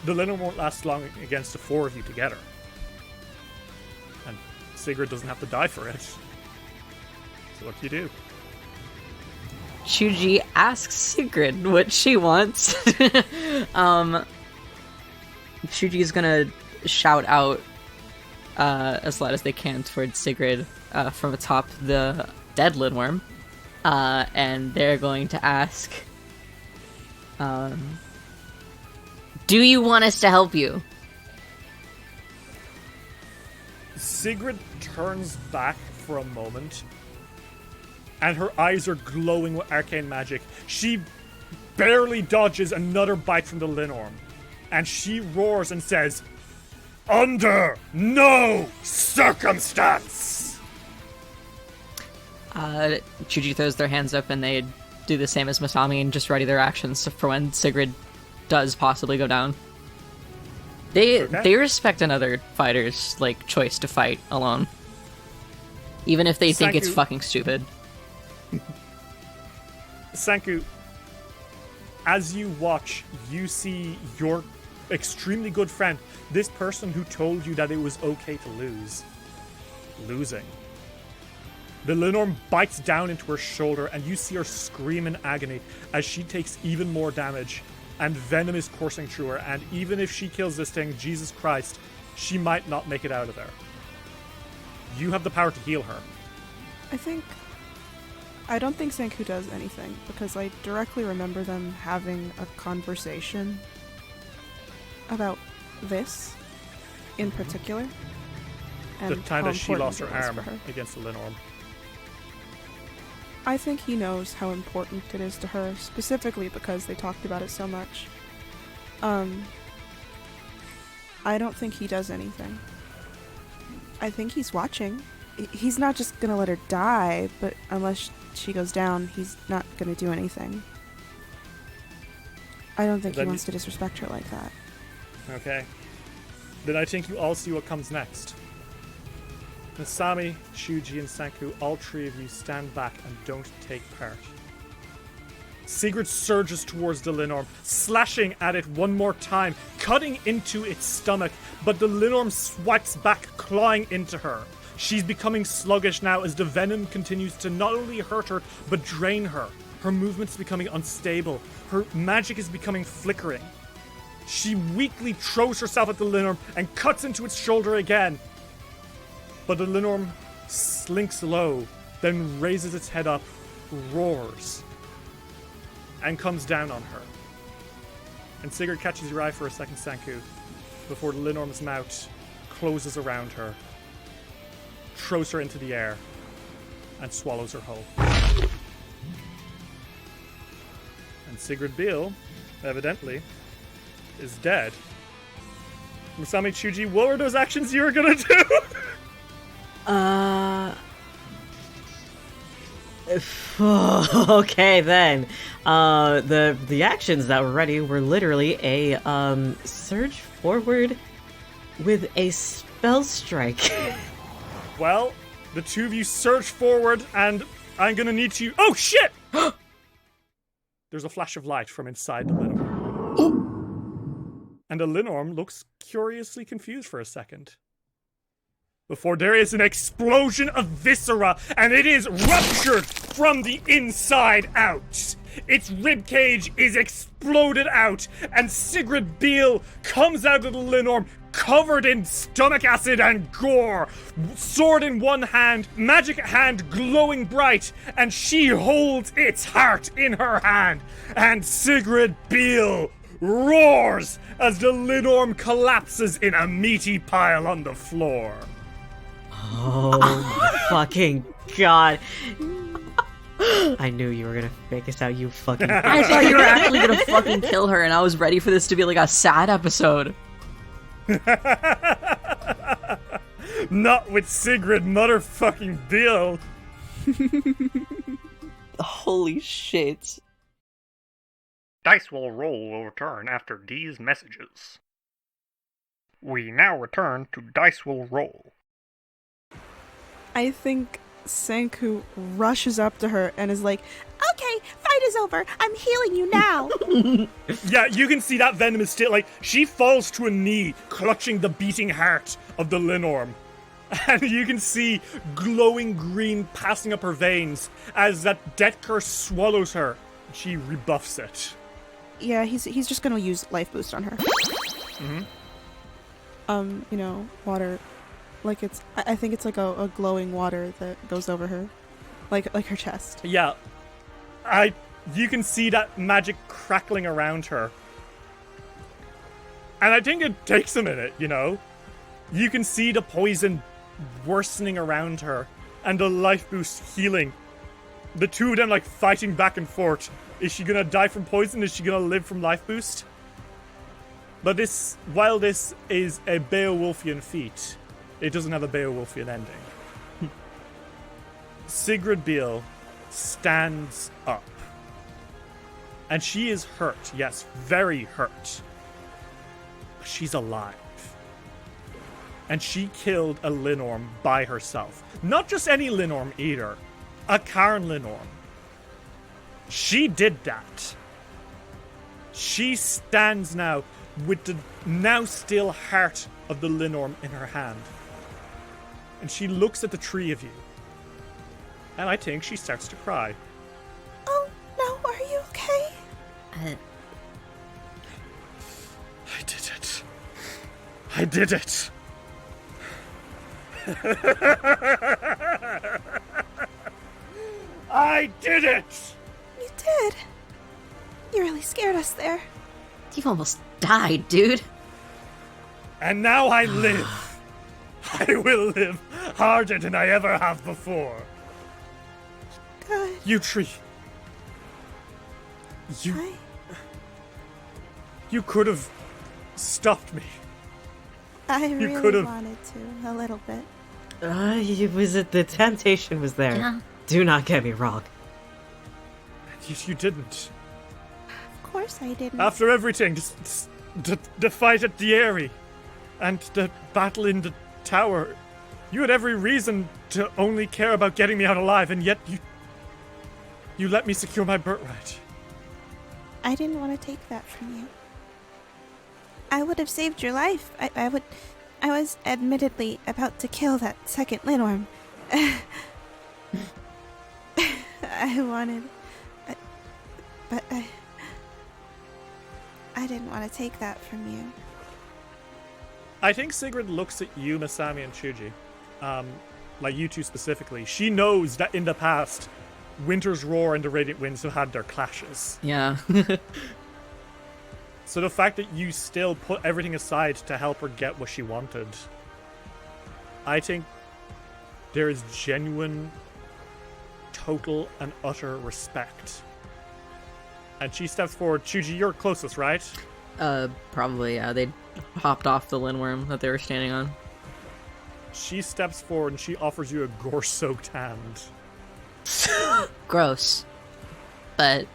A: The Linnorm won't last long against the four of you together. And Sigrid doesn't have to die for it. So what do you do?
B: Chuji asks Sigrid what she wants. Chuji's gonna shout out as loud as they can towards Sigrid from atop the dead Linnorm, and they're going to ask, do you want us to help you?
A: Sigrid turns back for a moment, and her eyes are glowing with arcane magic. She barely dodges another bite from the Linnorm, and she roars and says, "Under no circumstance!"
B: Chuji throws their hands up, and they do the same as Masami and just ready their actions for when Sigrid does possibly go down. They respect another fighter's like choice to fight alone, even if they think it's fucking stupid.
A: Sanku, as you watch, you see your extremely good friend, this person who told you that it was okay to lose, losing. The Linnorm bites down into her shoulder, and you see her scream in agony as she takes even more damage, and venom is coursing through her, and even if she kills this thing, Jesus Christ, she might not make it out of there. You have the power to heal her.
D: I don't think Sanku does anything, because I directly remember them having a conversation about this in particular. And
A: the time that she lost her arm
D: her.
A: against the Linnorm.
D: I think he knows how important it is to her, specifically because they talked about it so much. I don't think he does anything. I think he's watching. He's not just gonna let her die, but unless she goes down, he's not gonna do anything. I don't think he wants to disrespect her like that.
A: Okay. Then I think you all see what comes next. Masami, Shuji, and Sanku, all three of you stand back and don't take part. Sigrid surges towards the Linnorm, slashing at it one more time, cutting into its stomach, but the Linnorm swipes back, clawing into her. She's becoming sluggish now as the venom continues to not only hurt her, but drain her. Her movement's becoming unstable. Her magic is becoming flickering. She weakly throws herself at the Linnorm and cuts into its shoulder again. But the Linnorm slinks low, then raises its head up, roars, and comes down on her. And Sigurd catches your eye for a second, Sanku, before the Linnorm's mouth closes around her, throws her into the air, and swallows her whole. And Sigurd Beale, evidently, is dead. Masami Chuji, what were those actions you were gonna do?
C: Okay then. The actions that were ready were literally a surge forward with a spell strike.
A: Well, the two of you surge forward, and I'm gonna need to. Oh shit! There's a flash of light from inside the Linnorm. And the Linnorm looks curiously confused for a second. Before there is an explosion of viscera, and it is ruptured from the inside out. Its ribcage is exploded out, and Sigrid Beale comes out of the Linnorm covered in stomach acid and gore, sword in one hand, magic hand glowing bright, and she holds its heart in her hand, and Sigrid Beale roars as the Linnorm collapses in a meaty pile on the floor.
C: Oh my fucking god. I knew you were gonna fake us out, you fucking
B: I thought you were actually gonna fucking kill her, and I was ready for this to be like a sad episode.
A: Not with Sigrid motherfucking Beale.
B: Holy shit.
F: Dice will return after these messages. We now return to Dice will roll.
D: I think Sanku rushes up to her and is like,
E: Okay, fight is over. I'm healing you now.
A: Yeah, you can see that venom is still, like, she falls to a knee, clutching the beating heart of the Linnorm. And you can see glowing green passing up her veins as that death curse swallows her. She rebuffs it.
D: yeah, he's just gonna use life boost on her. Water. Like I think it's like a glowing water that goes over her. Like her chest.
A: Yeah. You can see that magic crackling around her. And I think it takes a minute, you know? You can see the poison worsening around her and the life boost healing. The two of them like fighting back and forth. Is she gonna die from poison? Is she gonna live from life boost? But while this is a Beowulfian feat, it doesn't have a Beowulfian ending. Sigrid Beale stands up. And she is hurt, yes, very hurt. But she's alive. and she killed a Linnorm by herself. Not just any Linnorm either, a cairn Linnorm. She did that. She stands now with the now still heart of the Linnorm in her hand. And she looks at the three of you. And I think she starts to cry.
E: Oh, no, are you okay?
A: I did it. I did it. I did it!
E: You did. You really scared us there.
B: You almost died, dude.
A: And now I live. I will live harder than I ever have before.
E: Good.
A: You tree. You could have stopped me.
E: I really
A: could've-
E: wanted to, a little bit.
C: The temptation was there.
B: Yeah.
C: Do not get me wrong.
A: You didn't.
E: Of course I didn't.
A: After everything, just the fight at the Eyrie and the battle in the tower, you had every reason to only care about getting me out alive, and yet you let me secure my birthright.
E: I didn't want to take that from you. I would have saved your life. I was admittedly about to kill that second Linnorm. I wanted... But I didn't want to take that from you.
A: I think Sigrid looks at you, Masami, and Shuji. Like you two specifically. She knows that in the past, Winter's Roar and the Radiant Winds have had their clashes.
B: Yeah.
A: So the fact that you still put everything aside to help her get what she wanted, I think there is genuine, total, and utter respect. And she steps forward. Shuji, you're closest, right?
B: Probably, yeah. They hopped off the Linnorm that they were standing on.
A: She steps forward and she offers you a gore-soaked hand.
B: Gross. But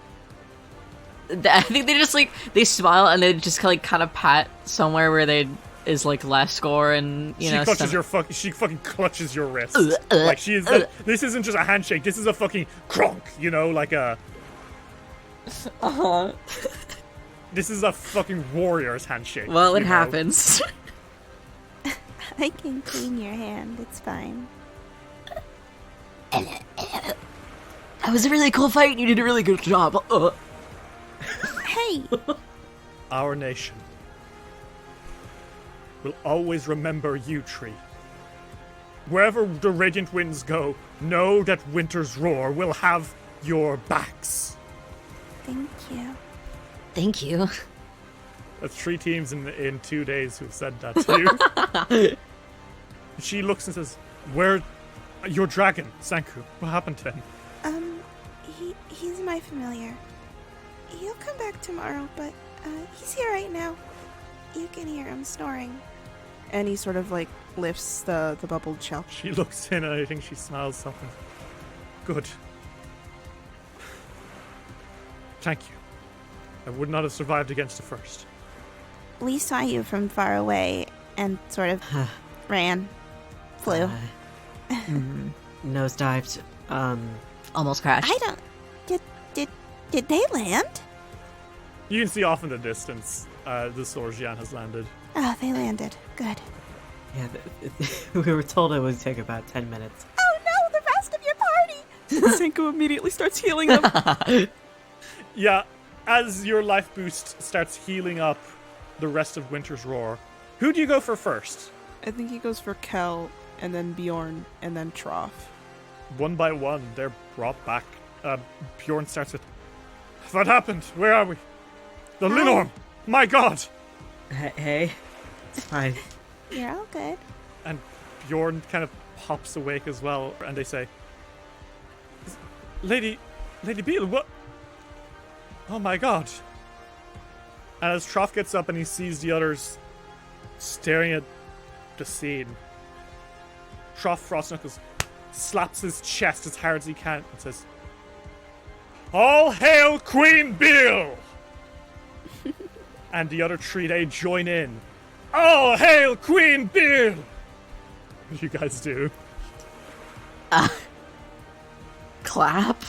B: I think they just they smile and they just kind of pat somewhere where they is less gore and
A: She fucking clutches your wrist. Like she is. This isn't just a handshake. This is a fucking cronk. Like a. This is a fucking warrior's handshake.
B: Well, it happens.
E: I can clean your hand. It's fine.
B: That was a really cool fight. You did a really good job.
E: Hey!
A: Our nation will always remember you, Tree. Wherever the Radiant Winds go, know that Winter's Roar will have your backs.
E: Thank you.
B: Thank you.
A: That's 3 teams in 2 days who've said that to you. She looks and says, "Where, your dragon, Sanku? What happened to him?"
E: He's my familiar. He'll come back tomorrow, but he's here right now. You can hear him snoring.
D: And he sort of lifts the bubbled shell.
A: She looks in and I think she smells something. Good. Thank you. I would not have survived against the first.
E: We saw you from far away and sort of flew.
C: Nosedived.
B: Almost crashed.
E: I don't... Did they land?
A: You can see off in the distance, the Sorjian has landed.
E: Oh, they landed. Good.
C: Yeah, we were told it would take about 10 minutes.
E: Oh no, the rest of your party!
D: Senku immediately starts healing them.
A: Yeah, as your life boost starts healing up the rest of Winter's Roar, who do you go for first?
D: I think he goes for Kel, and then Bjorn, and then Trough.
A: One by one, they're brought back. Bjorn starts with, "What happened? Where are we? The Linnorm! My god!"
C: Hey, it's fine.
E: You're all good.
A: And Bjorn kind of pops awake as well, and they say, Lady Beale, what? Oh my god. And as Trough gets up and he sees the others staring at the scene, Trough Frostknuckles slaps his chest as hard as he can and says, "All hail Queen Beale!" And the other 3, they join in. "All hail Queen Beale! What do you guys do?
B: Clap.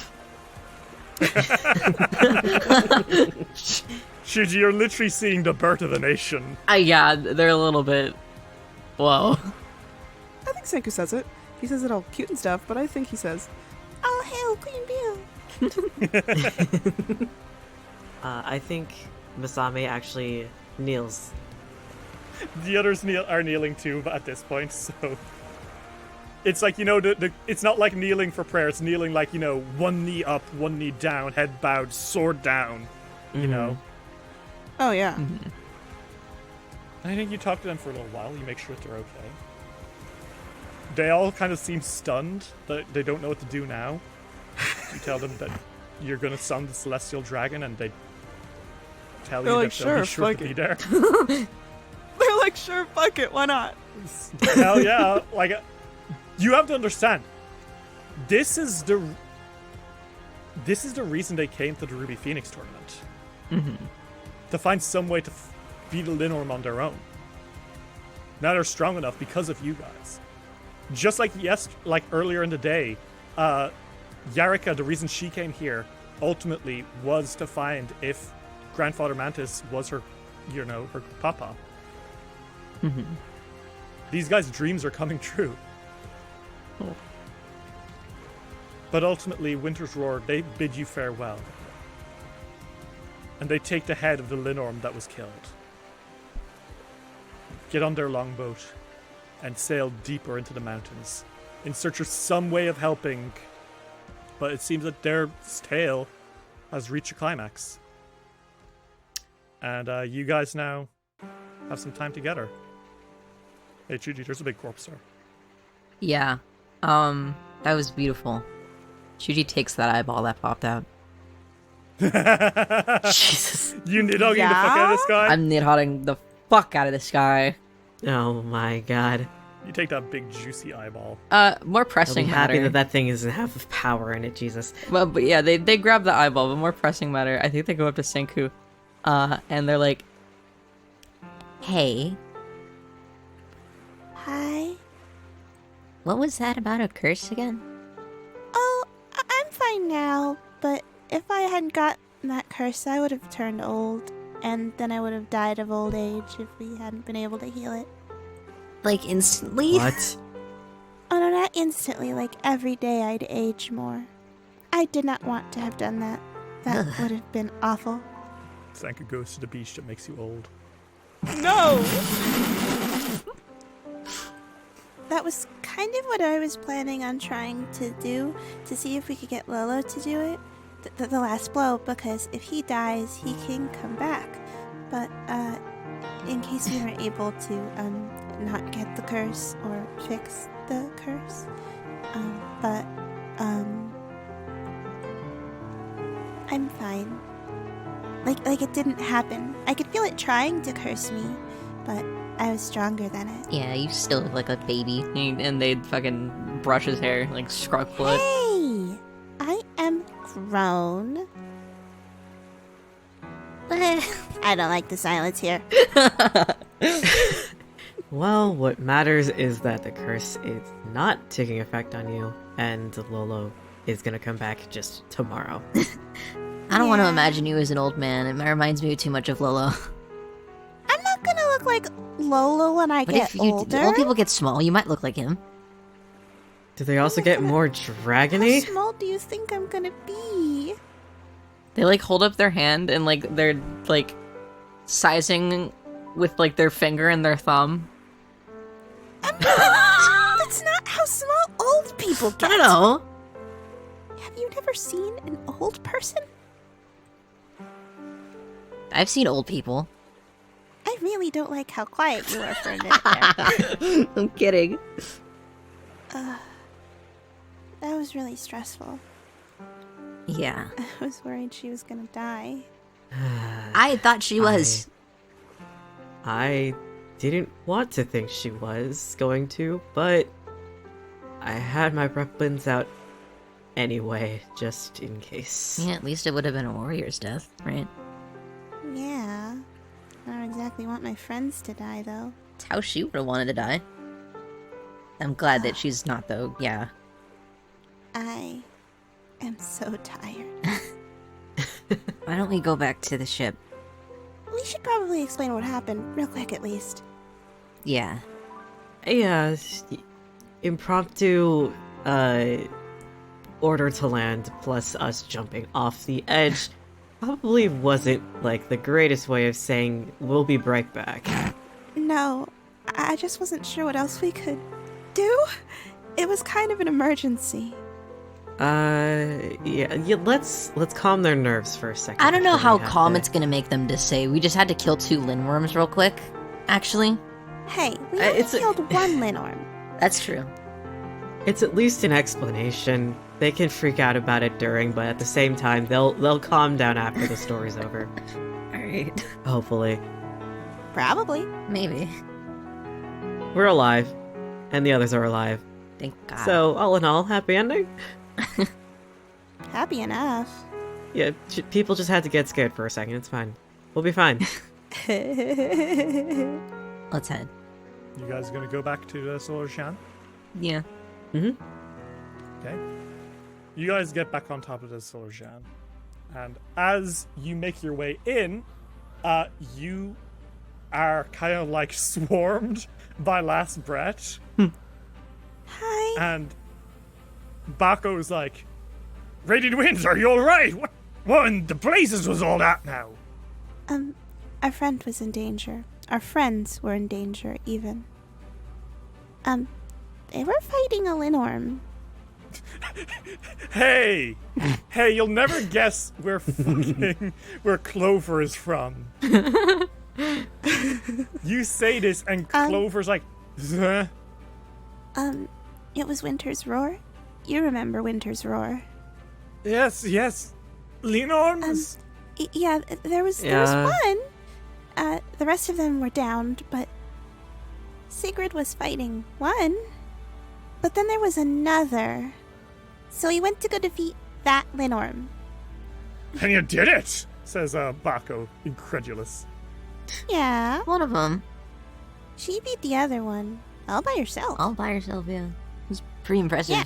A: Shuji, you're literally seeing the birth of a nation.
B: Yeah, they're a little bit. Whoa.
D: I think Senku says it. He says it all cute and stuff, but I think he says,
E: All hail Queen Bee.
C: I think Masame actually kneels.
A: The others are kneeling too at this point, so it's like, it's not like kneeling for prayer. It's kneeling like, one knee up, one knee down, head bowed, sword down. You know.
D: oh yeah.
A: I think you talk to them for a little while. You make sure that they're okay. They all kind of seem stunned that they don't know what to do now. You tell them that you're going to summon the celestial dragon, and they tell
D: They're
A: you
D: like,
A: that they'll be
D: "Sure,
A: sure
D: fuck
A: to be
D: it."
A: there.
D: They're like, sure, fuck it, why not?
A: Hell yeah! Like, you have to understand. This is the reason they came to the Ruby Phoenix tournament. To find some way to beat a Linnorm on their own. Now they're strong enough because of you guys. Just like earlier in the day, Yarika, the reason she came here ultimately was to find if Grandfather Mantis was her papa. These guys' dreams are coming true. But ultimately, Winter's Roar, they bid you farewell. And they take the head of the Linnorm that was killed. Get on their longboat and sail deeper into the mountains in search of some way of helping. But it seems that their tale has reached a climax. And you guys now have some time together. Hey, Chuji, there's a big corpse there.
B: Yeah. That was beautiful. Shuji takes that eyeball that popped out.
C: Jesus.
A: You nidhogging the fuck out of this guy?
B: I'm nidhogging the fuck out of this guy.
C: Oh my god.
A: You take that big juicy eyeball.
B: More
C: I'll be
B: pressing
C: happy
B: matter.
C: that thing doesn't have power in it, Jesus.
B: Well, but yeah, they grab the eyeball, but more pressing matter. I think they go up to Senku, and they're like, "Hey,
E: Hi.
B: what was that about a curse again?"
E: Oh, I'm fine now, but if I hadn't gotten that curse, I would have turned old, and then I would have died of old age if we hadn't been able to heal it.
B: Like instantly?
C: What?
E: Oh no, not instantly, like every day I'd age more. I did not want to have done that. That would have been awful.
A: Sanka goes to the beach that makes you old.
D: No!
E: That was kind of what I was planning on trying to do, to see if we could get Lolo to do it. The last blow, because if he dies, he can come back. But, in case we weren't able to, not get the curse or fix the curse. I'm fine. Like it didn't happen. I could feel it trying to curse me, but I was stronger than it.
B: Yeah, you still look like a baby. And they'd fucking brush his hair, like scrub foot.
E: Hey! I am grown. I don't like the silence here.
C: Well, what matters is that the curse is not taking effect on you, and Lolo is gonna come back just tomorrow.
B: I don't want to
E: Yeah.
B: imagine you as an old man. It reminds me too much of Lolo.
E: I'm not gonna look like Lolo when I
B: But
E: get
B: if
E: older.
B: old people get small, you might look like him.
C: Do they also get more
E: How
C: dragony?
E: small do you think I'm gonna be?
B: They like hold up their hand and like they're like sizing with like their finger and their thumb.
E: That's not how small old people
B: I
E: get.
B: don't know.
E: Have you never seen an old person?
B: I've seen old people.
E: I really don't like how quiet you were for a minute there.
B: I'm kidding.
E: That was really stressful.
B: Yeah.
E: I was worried she was gonna die.
B: I thought she was.
C: I didn't want to think she was going to, but I had my weapons out anyway, just in case.
B: Yeah, at least it would have been a warrior's death, right?
E: Yeah. I don't exactly want my friends to die, though.
B: It's how she would have wanted to die. I'm glad that she's not, though. Yeah.
E: I am so tired.
B: Why don't we go back to the ship?
E: We should probably explain what happened, real quick at least.
B: Yeah.
C: Yeah, impromptu order to land plus us jumping off the edge probably wasn't like the greatest way of saying we'll be right back.
E: No, I just wasn't sure what else we could do. It was kind of an emergency.
C: Yeah, let's calm their nerves for a second.
B: I don't know
C: before
B: how
C: we have
B: calm
C: to-
B: it's gonna make them to say we just had to kill 2 Linnorms real quick, actually.
E: Hey, we only
C: it's a-
E: killed one Linnorm.
B: That's true.
C: It's at least an explanation. They can freak out about it during, but at the same time, they'll calm down after the story's over.
B: Alright.
C: Hopefully.
E: Probably.
B: Maybe.
C: We're alive, and the others are alive.
B: Thank God.
C: So, all in all, happy ending?
E: Happy enough.
C: Yeah, people just had to get scared for a second. It's fine. We'll be fine.
B: Let's head.
A: You guys gonna go back to Solar Shan?
B: Yeah.
A: Okay. You guys get back on top of the Solar Shan, and as you make your way in, you are kind of like swarmed by Last Brett,
E: Hi.
A: and Bako's like, "Radiant Winds, are you alright? What in the blazes was all that now?"
E: Our friend was in danger. Our friends were in danger, even. They were fighting a Linnorm.
A: Hey, you'll never guess where Clover is from. You say this, and Clover's like, "Huh?"
E: It was Winter's Roar. You remember Winter's Roar?
A: Yes, Linnorms.
E: Yeah, there was one. The rest of them were downed, but Sigrid was fighting one. But then there was another. So he went to go defeat that Linnorm.
A: And you did it, says Bako, incredulous.
E: Yeah,
B: One of them.
E: she beat the other one all by herself.
B: All by herself, yeah. It was pretty impressive.
E: Yeah.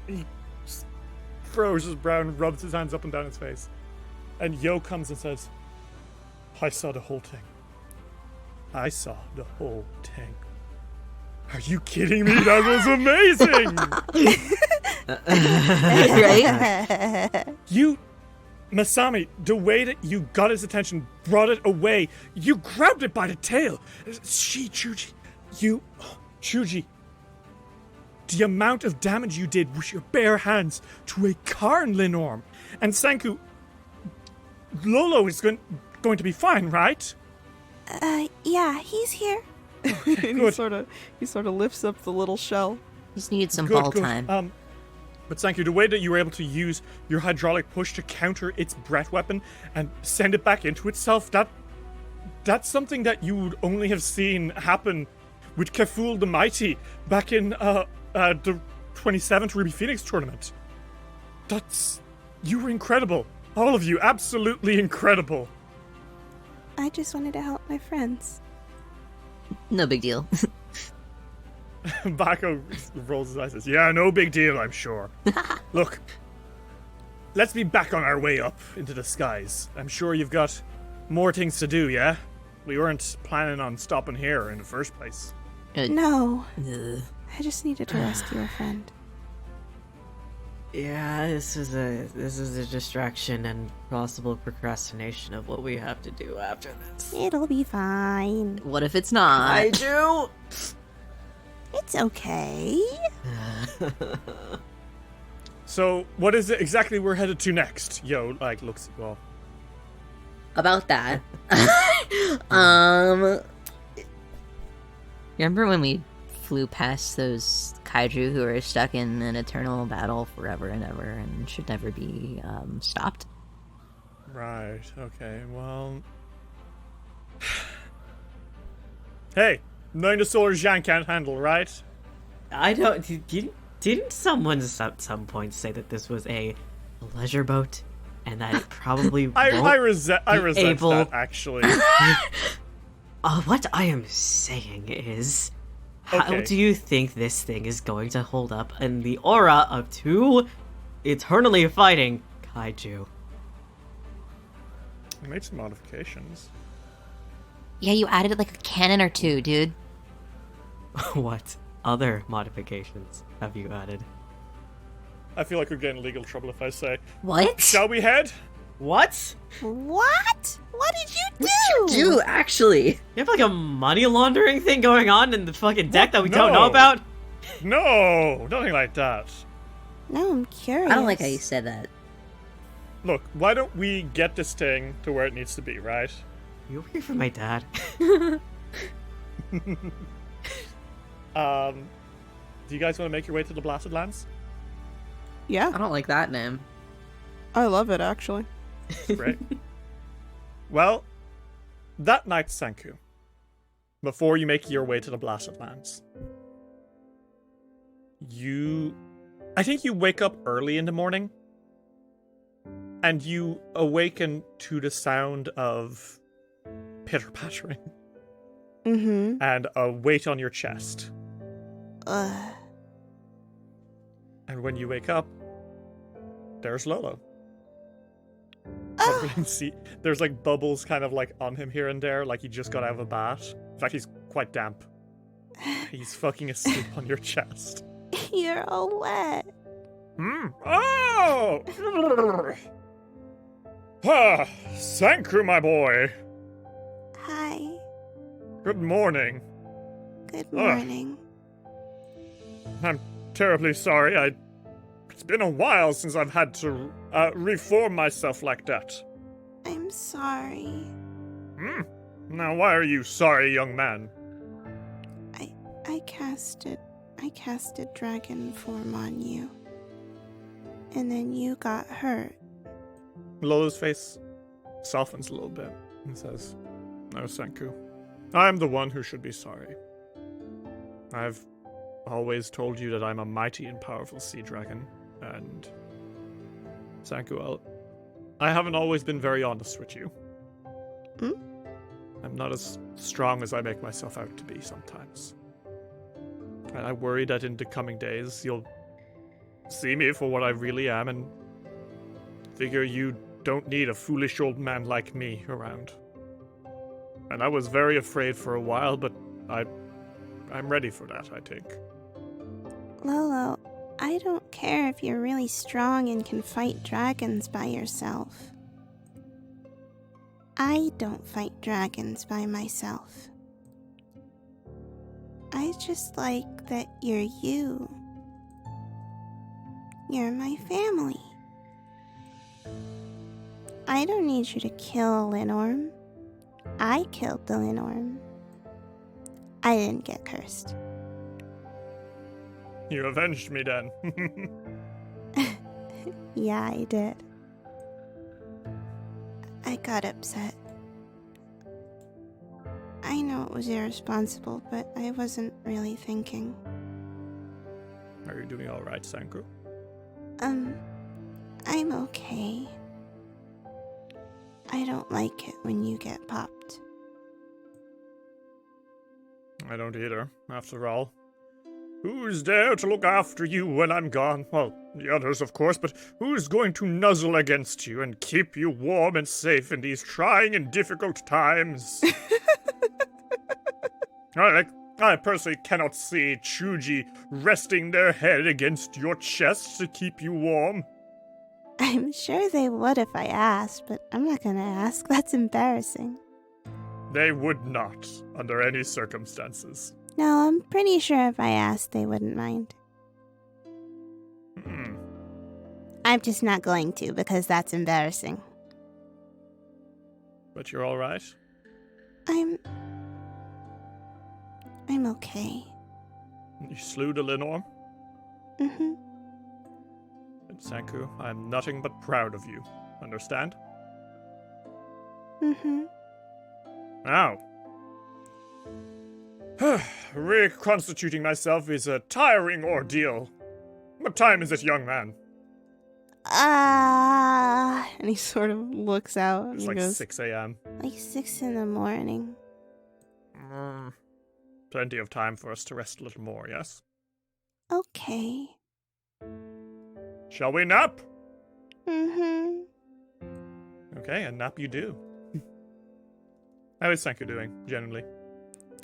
A: He froze his brow and rubs his hands up and down his face. And Yo comes and says, "I saw the whole thing. I saw the whole thing." Are you kidding me? That was amazing!
B: Right?
A: You, Masami, the way that you got his attention, brought it away. You grabbed it by the tail. Chuji, the amount of damage you did with your bare hands to a cairn Linnorm. And Senku, Lolo is going to be fine, right?
E: Yeah, he's here.
D: And he sort of lifts up the little shell.
B: Just needed some
A: Good,
B: ball
A: good.
B: time.
A: But Senku, the way that you were able to use your hydraulic push to counter its breath weapon and send it back into itself, that's something that you would only have seen happen with Keful the Mighty back in the 27th Ruby Phoenix tournament. You were incredible. All of you, absolutely incredible.
E: I just wanted to help my friends.
B: No big deal.
A: Bako rolls his eyes and says, "Yeah, no big deal, I'm sure. Look, let's be back on our way up into the skies. I'm sure you've got more things to do, yeah? We weren't planning on stopping here in the first place."
E: No,
B: Ugh.
E: I just needed to rescue a friend.
C: Yeah, this is a distraction and possible procrastination of what we have to do after this.
E: It'll be fine.
B: What if it's not?
C: I do.
E: It's okay.
A: So, what is it exactly we're headed to next? Yo, looks at you all.
B: About that. Remember when we flew past those kaiju who are stuck in an eternal battle forever and ever and should never be stopped?
A: Right, okay, well... Hey, knowing the Solar Jean can't handle, right?
C: I don't. Didn't someone at some point say that this was a pleasure boat, and that it probably
A: I
C: won't
A: resent
C: able-
A: that, actually.
C: What I am saying is, how
A: Okay.
C: do you think this thing is going to hold up in the aura of two eternally fighting kaiju?
A: I made some modifications.
B: Yeah, you added like a cannon or two, dude.
C: What other modifications have you added?
A: I feel like we're getting in legal trouble if I say,
B: What?
A: shall we head?
C: What?
E: What? What did you do?
B: actually?
C: You have like a money laundering thing going on in the fucking deck that we don't know
A: No.
C: about?
A: No, nothing like that.
E: No, I'm curious.
B: I don't like how you said that.
A: Look, why don't we get this thing to where it needs to be, right?
C: You working for my dad?
A: Do you guys want to make your way to the Blasted Lands?
D: Yeah,
B: I don't like that name.
D: I love it actually.
A: Great. Well, that night, Sanku, before you make your way to the Blasted Lands, I think you wake up early in the morning, and you awaken to the sound of pitter-pattering
E: Mm-hmm.
A: and a weight on your chest.
E: Ugh.
A: And when you wake up, there's Lolo.
E: Oh,
A: You can see there's like bubbles kind of like on him here and there, like he just got out of a bath. In fact, he's quite damp. He's fucking asleep on your chest.
E: you're all wet.
A: Oh! Ah, Sanku, my boy.
E: Hi.
A: Good morning.
E: Good morning.
A: I'm terribly sorry. It's been a while since I've had to reform myself like that.
E: I'm sorry.
A: Now, why are you sorry, young man?
E: I casted dragon form on you. And then you got hurt.
A: Lolo's face softens a little bit and says, "No, Sanku. I'm the one who should be sorry. I've always told you that I'm a mighty and powerful sea dragon, and Sanku, I haven't always been very honest with you.
E: Hmm?
A: I'm not as strong as I make myself out to be sometimes. And I worry that in the coming days you'll see me for what I really am and figure you don't need a foolish old man like me around. And I was very afraid for a while, but I'm ready for that, I think."
E: Lolo, I don't care if you're really strong and can fight dragons by yourself. I don't fight dragons by myself. I just like that you're you. You're my family. I don't need you to kill Linnorm. I killed the Linnorm. I didn't get cursed.
A: You avenged me then.
E: Yeah, I did. I got upset. I know it was irresponsible, but I wasn't really thinking.
A: Are you doing alright, Sanku?
E: I'm okay. I don't like it when you get popped.
A: I don't either, after all. Who's there to look after you when I'm gone? Well, the others, of course, but who's going to nuzzle against you and keep you warm and safe in these trying and difficult times? I personally cannot see Chuji resting their head against your chest to keep you warm.
E: I'm sure they would if I asked, but I'm not gonna ask. That's embarrassing.
A: They would not, under any circumstances.
E: No, I'm pretty sure if I asked, they wouldn't mind. I'm just not going to, because that's embarrassing.
A: But you're alright?
E: I'm okay.
A: You slew the Linnorm?
E: Mm-hmm.
A: And Sanku, I'm nothing but proud of you. Understand?
E: Mm-hmm.
A: Now. Reconstituting myself is a tiring ordeal. What time is it, young man?
D: And he sort of looks out and
A: It's
D: he
A: like
D: goes,
A: 6 a.m.
E: Like 6 in the morning.
A: plenty of time for us to rest a little more, yes?
E: Okay.
A: Shall we nap?
E: Mm-hmm.
A: Okay, a nap you do. How is Senku doing, generally?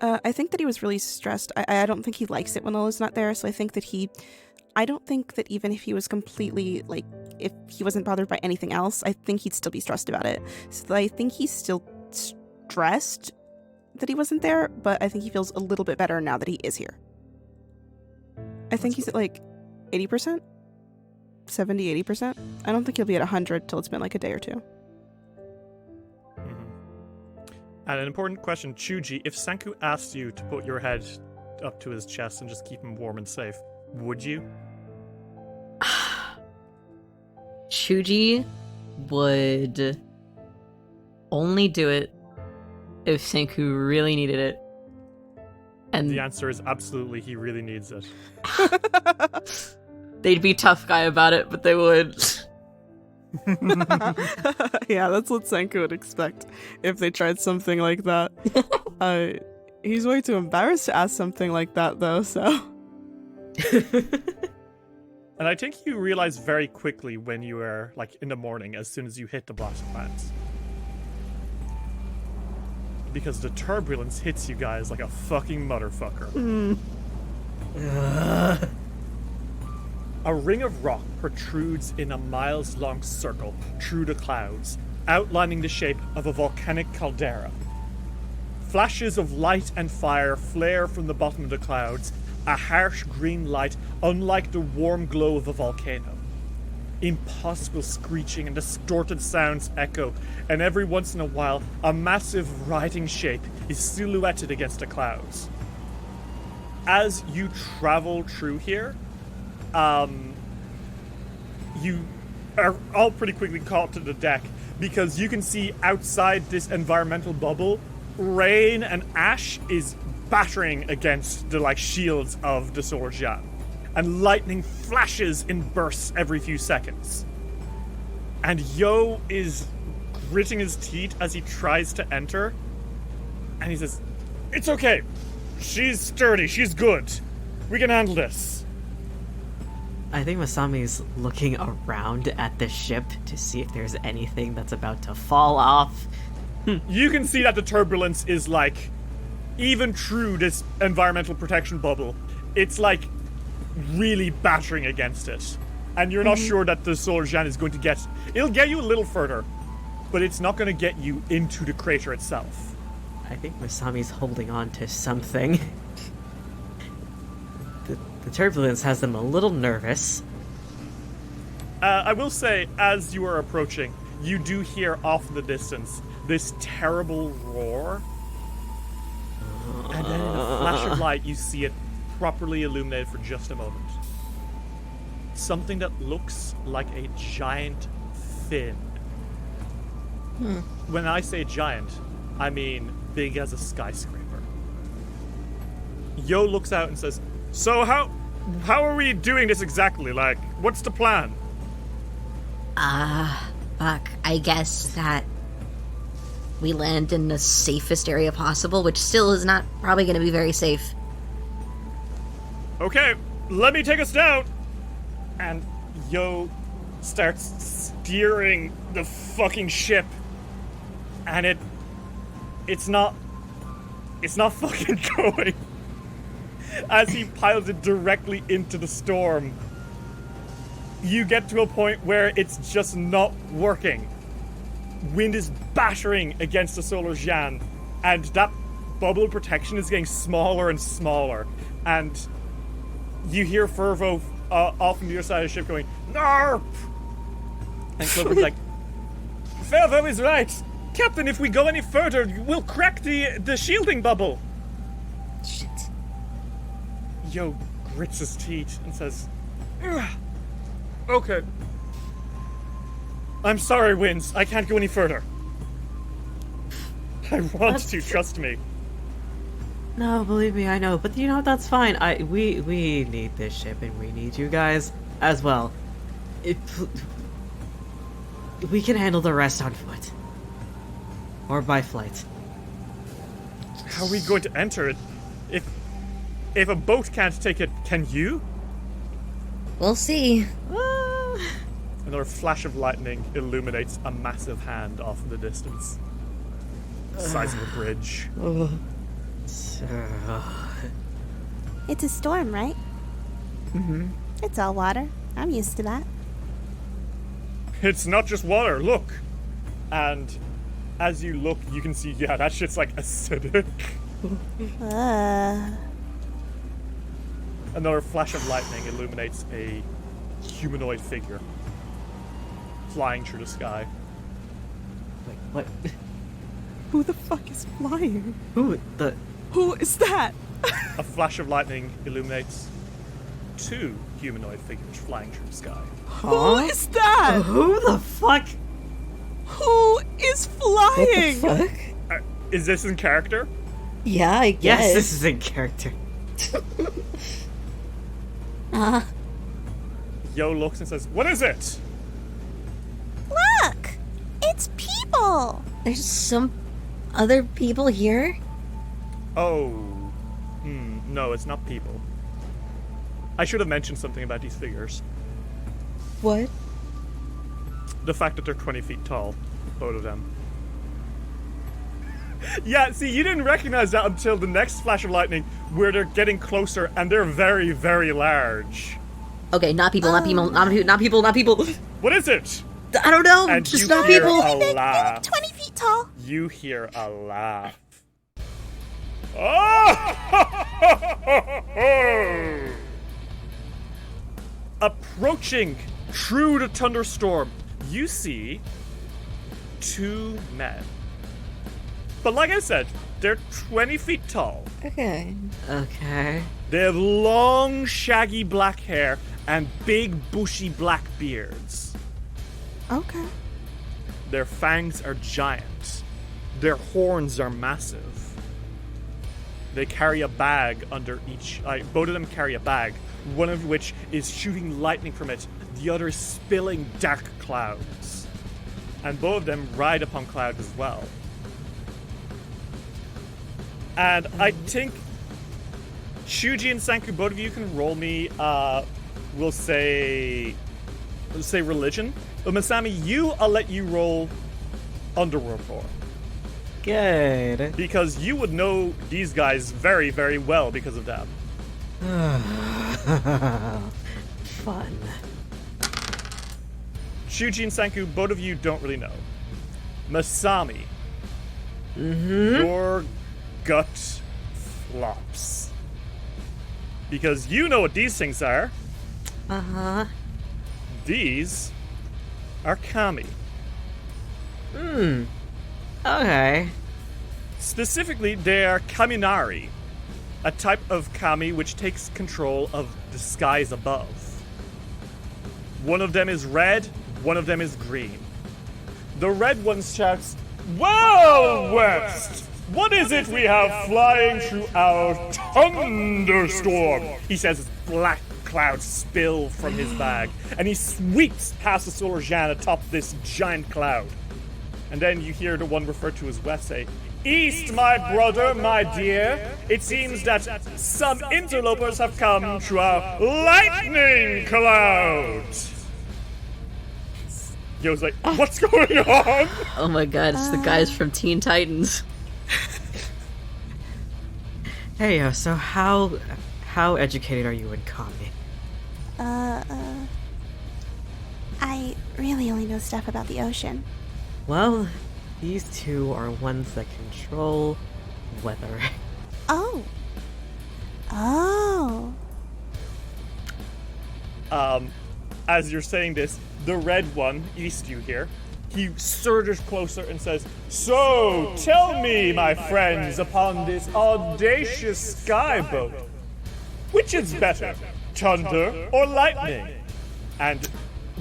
D: I think that he was really stressed. I don't think he likes it when Lola's not there, so I don't think that even if he was completely, like, if he wasn't bothered by anything else, I think he'd still be stressed about it. So I think he's still stressed that he wasn't there, but I think he feels a little bit better now that he is here. I think he's at, like, 80%? 70, 80%? I don't think he'll be at 100 till it's been, like, a day or two.
A: And an important question, Chuji, if Senku asked you to put your head up to his chest and just keep him warm and safe, would you?
B: Chuji would only do it if Senku really needed it. And
A: The answer is absolutely, he really needs it.
B: they'd be tough guy about it, but they would.
D: Yeah, that's what Senku would expect if they tried something like that. He's way too embarrassed to ask something like that, though, so...
A: And I think you realize very quickly when you are, like, in the morning, as soon as you hit the bottom lands. Because the turbulence hits you guys like a fucking motherfucker. A ring of rock protrudes in a miles-long circle through the clouds, outlining the shape of a volcanic caldera. Flashes of light and fire flare from the bottom of the clouds, a harsh green light unlike the warm glow of a volcano. Impossible screeching and distorted sounds echo, and every once in a while, a massive writhing shape is silhouetted against the clouds. As you travel through here, you are all pretty quickly caught to the deck, because you can see outside this environmental bubble, rain and ash is battering against the, like, shields of the Solar Jan. And lightning flashes in bursts every few seconds. And Yo is gritting his teeth as he tries to enter. And he says, "It's okay. She's sturdy. She's good. We can handle this."
C: I think Masami's looking around at the ship to see if there's anything that's about to fall off.
A: You can see that the turbulence is, like, even through this environmental protection bubble, it's, like, really battering against it. And you're not sure that the Solar Jan is going to get... It'll get you a little further, but it's not going to get you into the crater itself.
C: I think Masami's holding on to something. The turbulence has them a little nervous.
A: I will say, as you are approaching, you do hear off in the distance this terrible roar. And then in a flash of light, you see it properly illuminated for just a moment. Something that looks like a giant fin. When I say giant, I mean big as a skyscraper. Yo looks out and says, "So how are we doing this exactly? Like, what's the plan?"
G: Fuck, I guess that we land in the safest area possible, which still is not probably going to be very safe.
A: "Okay, let me take us down." And Yo starts steering the fucking ship. And it's not fucking going. As he pilots it directly into the storm, you get to a point where it's just not working. Wind is battering against the Solar Jan, and that bubble protection is getting smaller and smaller. And you hear Fervo off on the other side of the ship going, "Narp!" And Clover's like, "Fervo is right. Captain, if we go any further, we'll crack the shielding bubble."
G: Shit.
A: Yo grits his teeth and says, "Ugh. Okay. I'm sorry, Winds. I can't go any further. I want to, trust me."
C: No, believe me, I know, but you know what, that's fine. We need this ship, and we need you guys as well. We can handle the rest on foot. Or by flight.
A: How are we going to enter it? If a boat can't take it, can you?
G: We'll see.
A: Another flash of lightning illuminates a massive hand off in the distance. The size of a bridge.
E: It's a storm, right?
C: Mm-hmm.
E: It's all water. I'm used to that.
A: It's not just water, look! And as you look, you can see, yeah, that shit's like acidic. Another flash of lightning illuminates a humanoid figure flying through the sky.
C: Like, what?
D: Who the fuck is flying?
C: Who
D: Is that?
A: A flash of lightning illuminates 2 humanoid figures flying through the sky.
D: Who is that?
C: Who the fuck?
D: Who is flying?
G: What the fuck?
A: Is this in character?
G: Yeah, I guess.
C: Yes, this is in character.
A: Yo looks and says, "What is it?"
E: Look! It's people!
G: There's some other people here?
A: Oh. No, it's not people. I should have mentioned something about these figures.
G: What?
A: The fact that they're 20 feet tall, both of them. Yeah, see, you didn't recognize that until the next flash of lightning, where they're getting closer and they're very, very large.
G: Okay, not people, not people, not people.
A: What is it?
G: I don't know,
A: And
G: just
A: you
G: not
A: hear
G: people.
A: a laugh.
E: 20 feet tall.
A: You hear a laugh. Oh! Approaching through the thunderstorm, you see 2 men. But like I said, they're 20 feet tall.
G: Okay.
C: Okay.
A: They have long, shaggy black hair and big, bushy black beards.
D: Okay.
A: Their fangs are giant. Their horns are massive. They carry a bag under each... both of them carry a bag, one of which is shooting lightning from it, the other is spilling dark clouds. And both of them ride upon clouds as well. And I think Shuji and Sanku, both of you can roll me, we'll say religion. But Masami, I'll let you roll underworld for.
C: Good.
A: Because you would know these guys very, very well because of that.
C: Fun.
A: Shuji and Sanku, both of you don't really know. Masami, your gut flops. Because you know what these things are.
G: Uh-huh.
A: These are kami.
C: Okay.
A: Specifically, they are kaminari, a type of kami which takes control of the skies above. One of them is red, one of them is green. The red one shouts, "Well, West, what is it we have flying through our thunderstorm?" He says as black clouds spill from his bag, and he sweeps past the solar Jan atop this giant cloud. And then you hear the one referred to as West say, "East, my brother, my dear. It seems that some interlopers have come through our lightning cloud." Yo's like, "What's going on?"
B: Oh my god, it's the guys from Teen Titans.
C: Hey, so how educated are you in kami?
E: I really only know stuff about the ocean.
C: Well, these 2 are ones that control weather.
E: Oh.
A: As you're saying this, the red one, East you hear, he surges closer and says, "So, tell me, my friends, upon this audacious skyboat, which is better, thunder or lightning?" And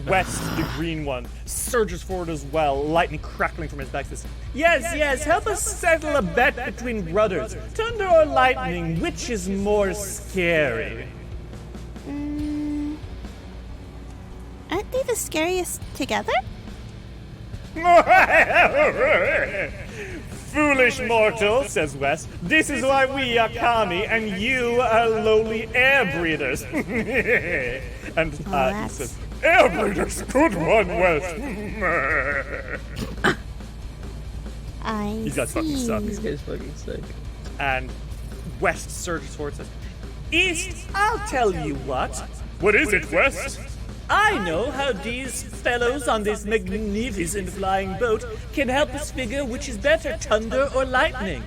A: West, the green one, surges forward as well, lightning crackling from his back, says, Yes, help us settle a bet between brothers. Thunder or lightning, which is more scary?"
E: Aren't they the scariest together?
A: Foolish mortal, says West. This is why we are kami and you are lowly air breathers. And he says, air breathers, good one, West. These guys fucking suck.
B: These guys fucking suck.
A: And West surges forward and says, East, I'll tell you what. What is it, West? I know how these fellows on this magnificent flying boat can help us figure which is better, thunder or lightning.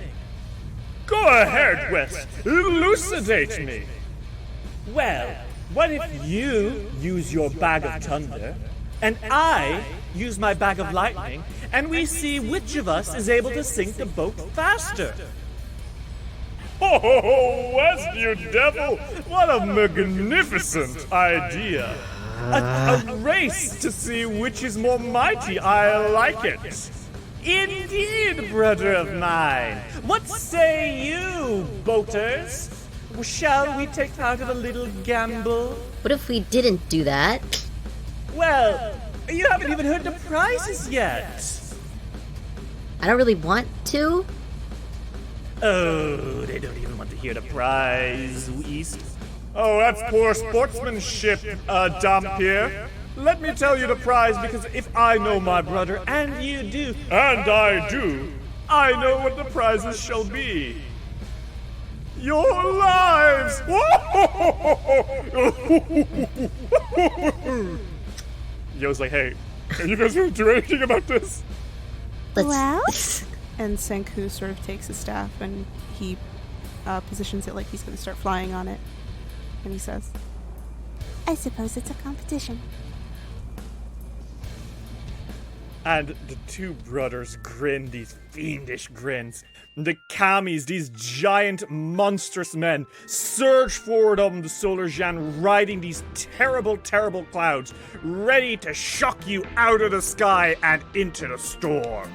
A: Go ahead, West. Elucidate me. Well, what if you use your bag of thunder, and I use my bag of lightning, and we see which of us is able to sink the boat faster? Oh, West, you devil! What a magnificent idea! A race to see which is more mighty. I like it. Indeed, brother of mine. What say you, boaters? Shall we take part of a little gamble?
G: What if we didn't do that?
A: Well, you haven't even heard the prizes yet.
G: I don't really want to.
A: Oh, they don't even want to hear the prize, East. Oh, that's poor sportsmanship, Dampier. Let me tell you the prize, because if I know my brother, and you do, and I do, I know what the prizes shall be. Your lives! Yo's like, hey, are you guys going to do anything about this?
E: Well?
D: And Senku sort of takes his staff and he positions it like he's going to start flying on it. And he says,
E: I suppose it's a competition.
A: And the two brothers grin these fiendish grins. The kamis, these giant, monstrous men, surge forward on the Solar Jan, riding these terrible, terrible clouds, ready to shock you out of the sky and into the storm.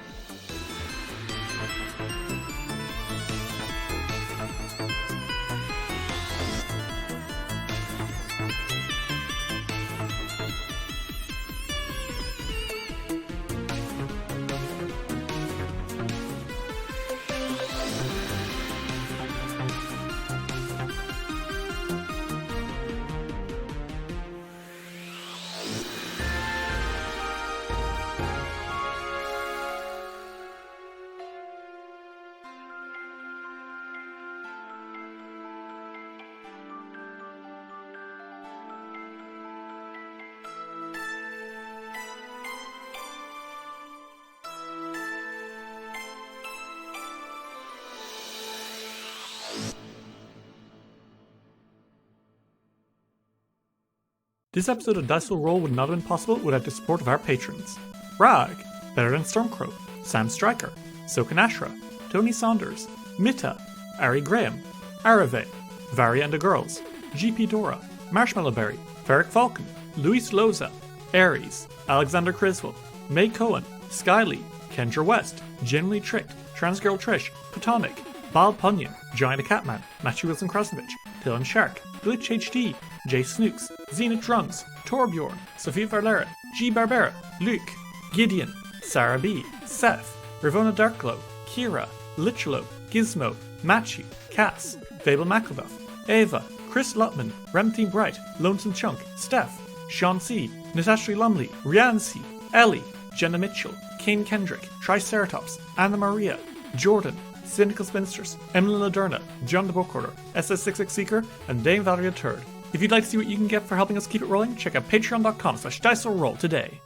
A: This episode of Dice Will Roll would not have been possible without the support of our patrons. Rag, Better Than Stormcrow, Sam Stryker, Sokanashra, Tony Saunders, Mita, Ari Graham, Arave, Vari and the Girls, GP Dora, Marshmallow Berry, Ferric Falcon, Luis Loza, Aries, Alexander Criswell, May Cohen, Skylee, Kendra West, Generally Tricked, Transgirl Trish, Platonic, Bal Punyan, Giant Catman, Matthew Wilson Krasnovich, Dylan Shark, Glitch HD, Jay Snooks, Zenith Drums, Torbjorn, Sophie Valera, G. Barbera, Luke, Gideon, Sarah B, Seth, Ravona Darkglow, Kira, Lichelo, Gizmo, Matthew, Cass, Fable McElduff, Ava, Chris Lutman, Remteam Bright, Lonesome Chunk, Steph, Sean C, Natasha Lumley, Rhian C, Ellie, Jenna Mitchell, Kane Kendrick, Triceratops, Anna Maria, Jordan, Cynical Spinsters, Emily Laderna, John the Book Order, SS66 Seeker, and Dame Valeria Turd. If you'd like to see what you can get for helping us keep it rolling, check out patreon.com/diceroll today.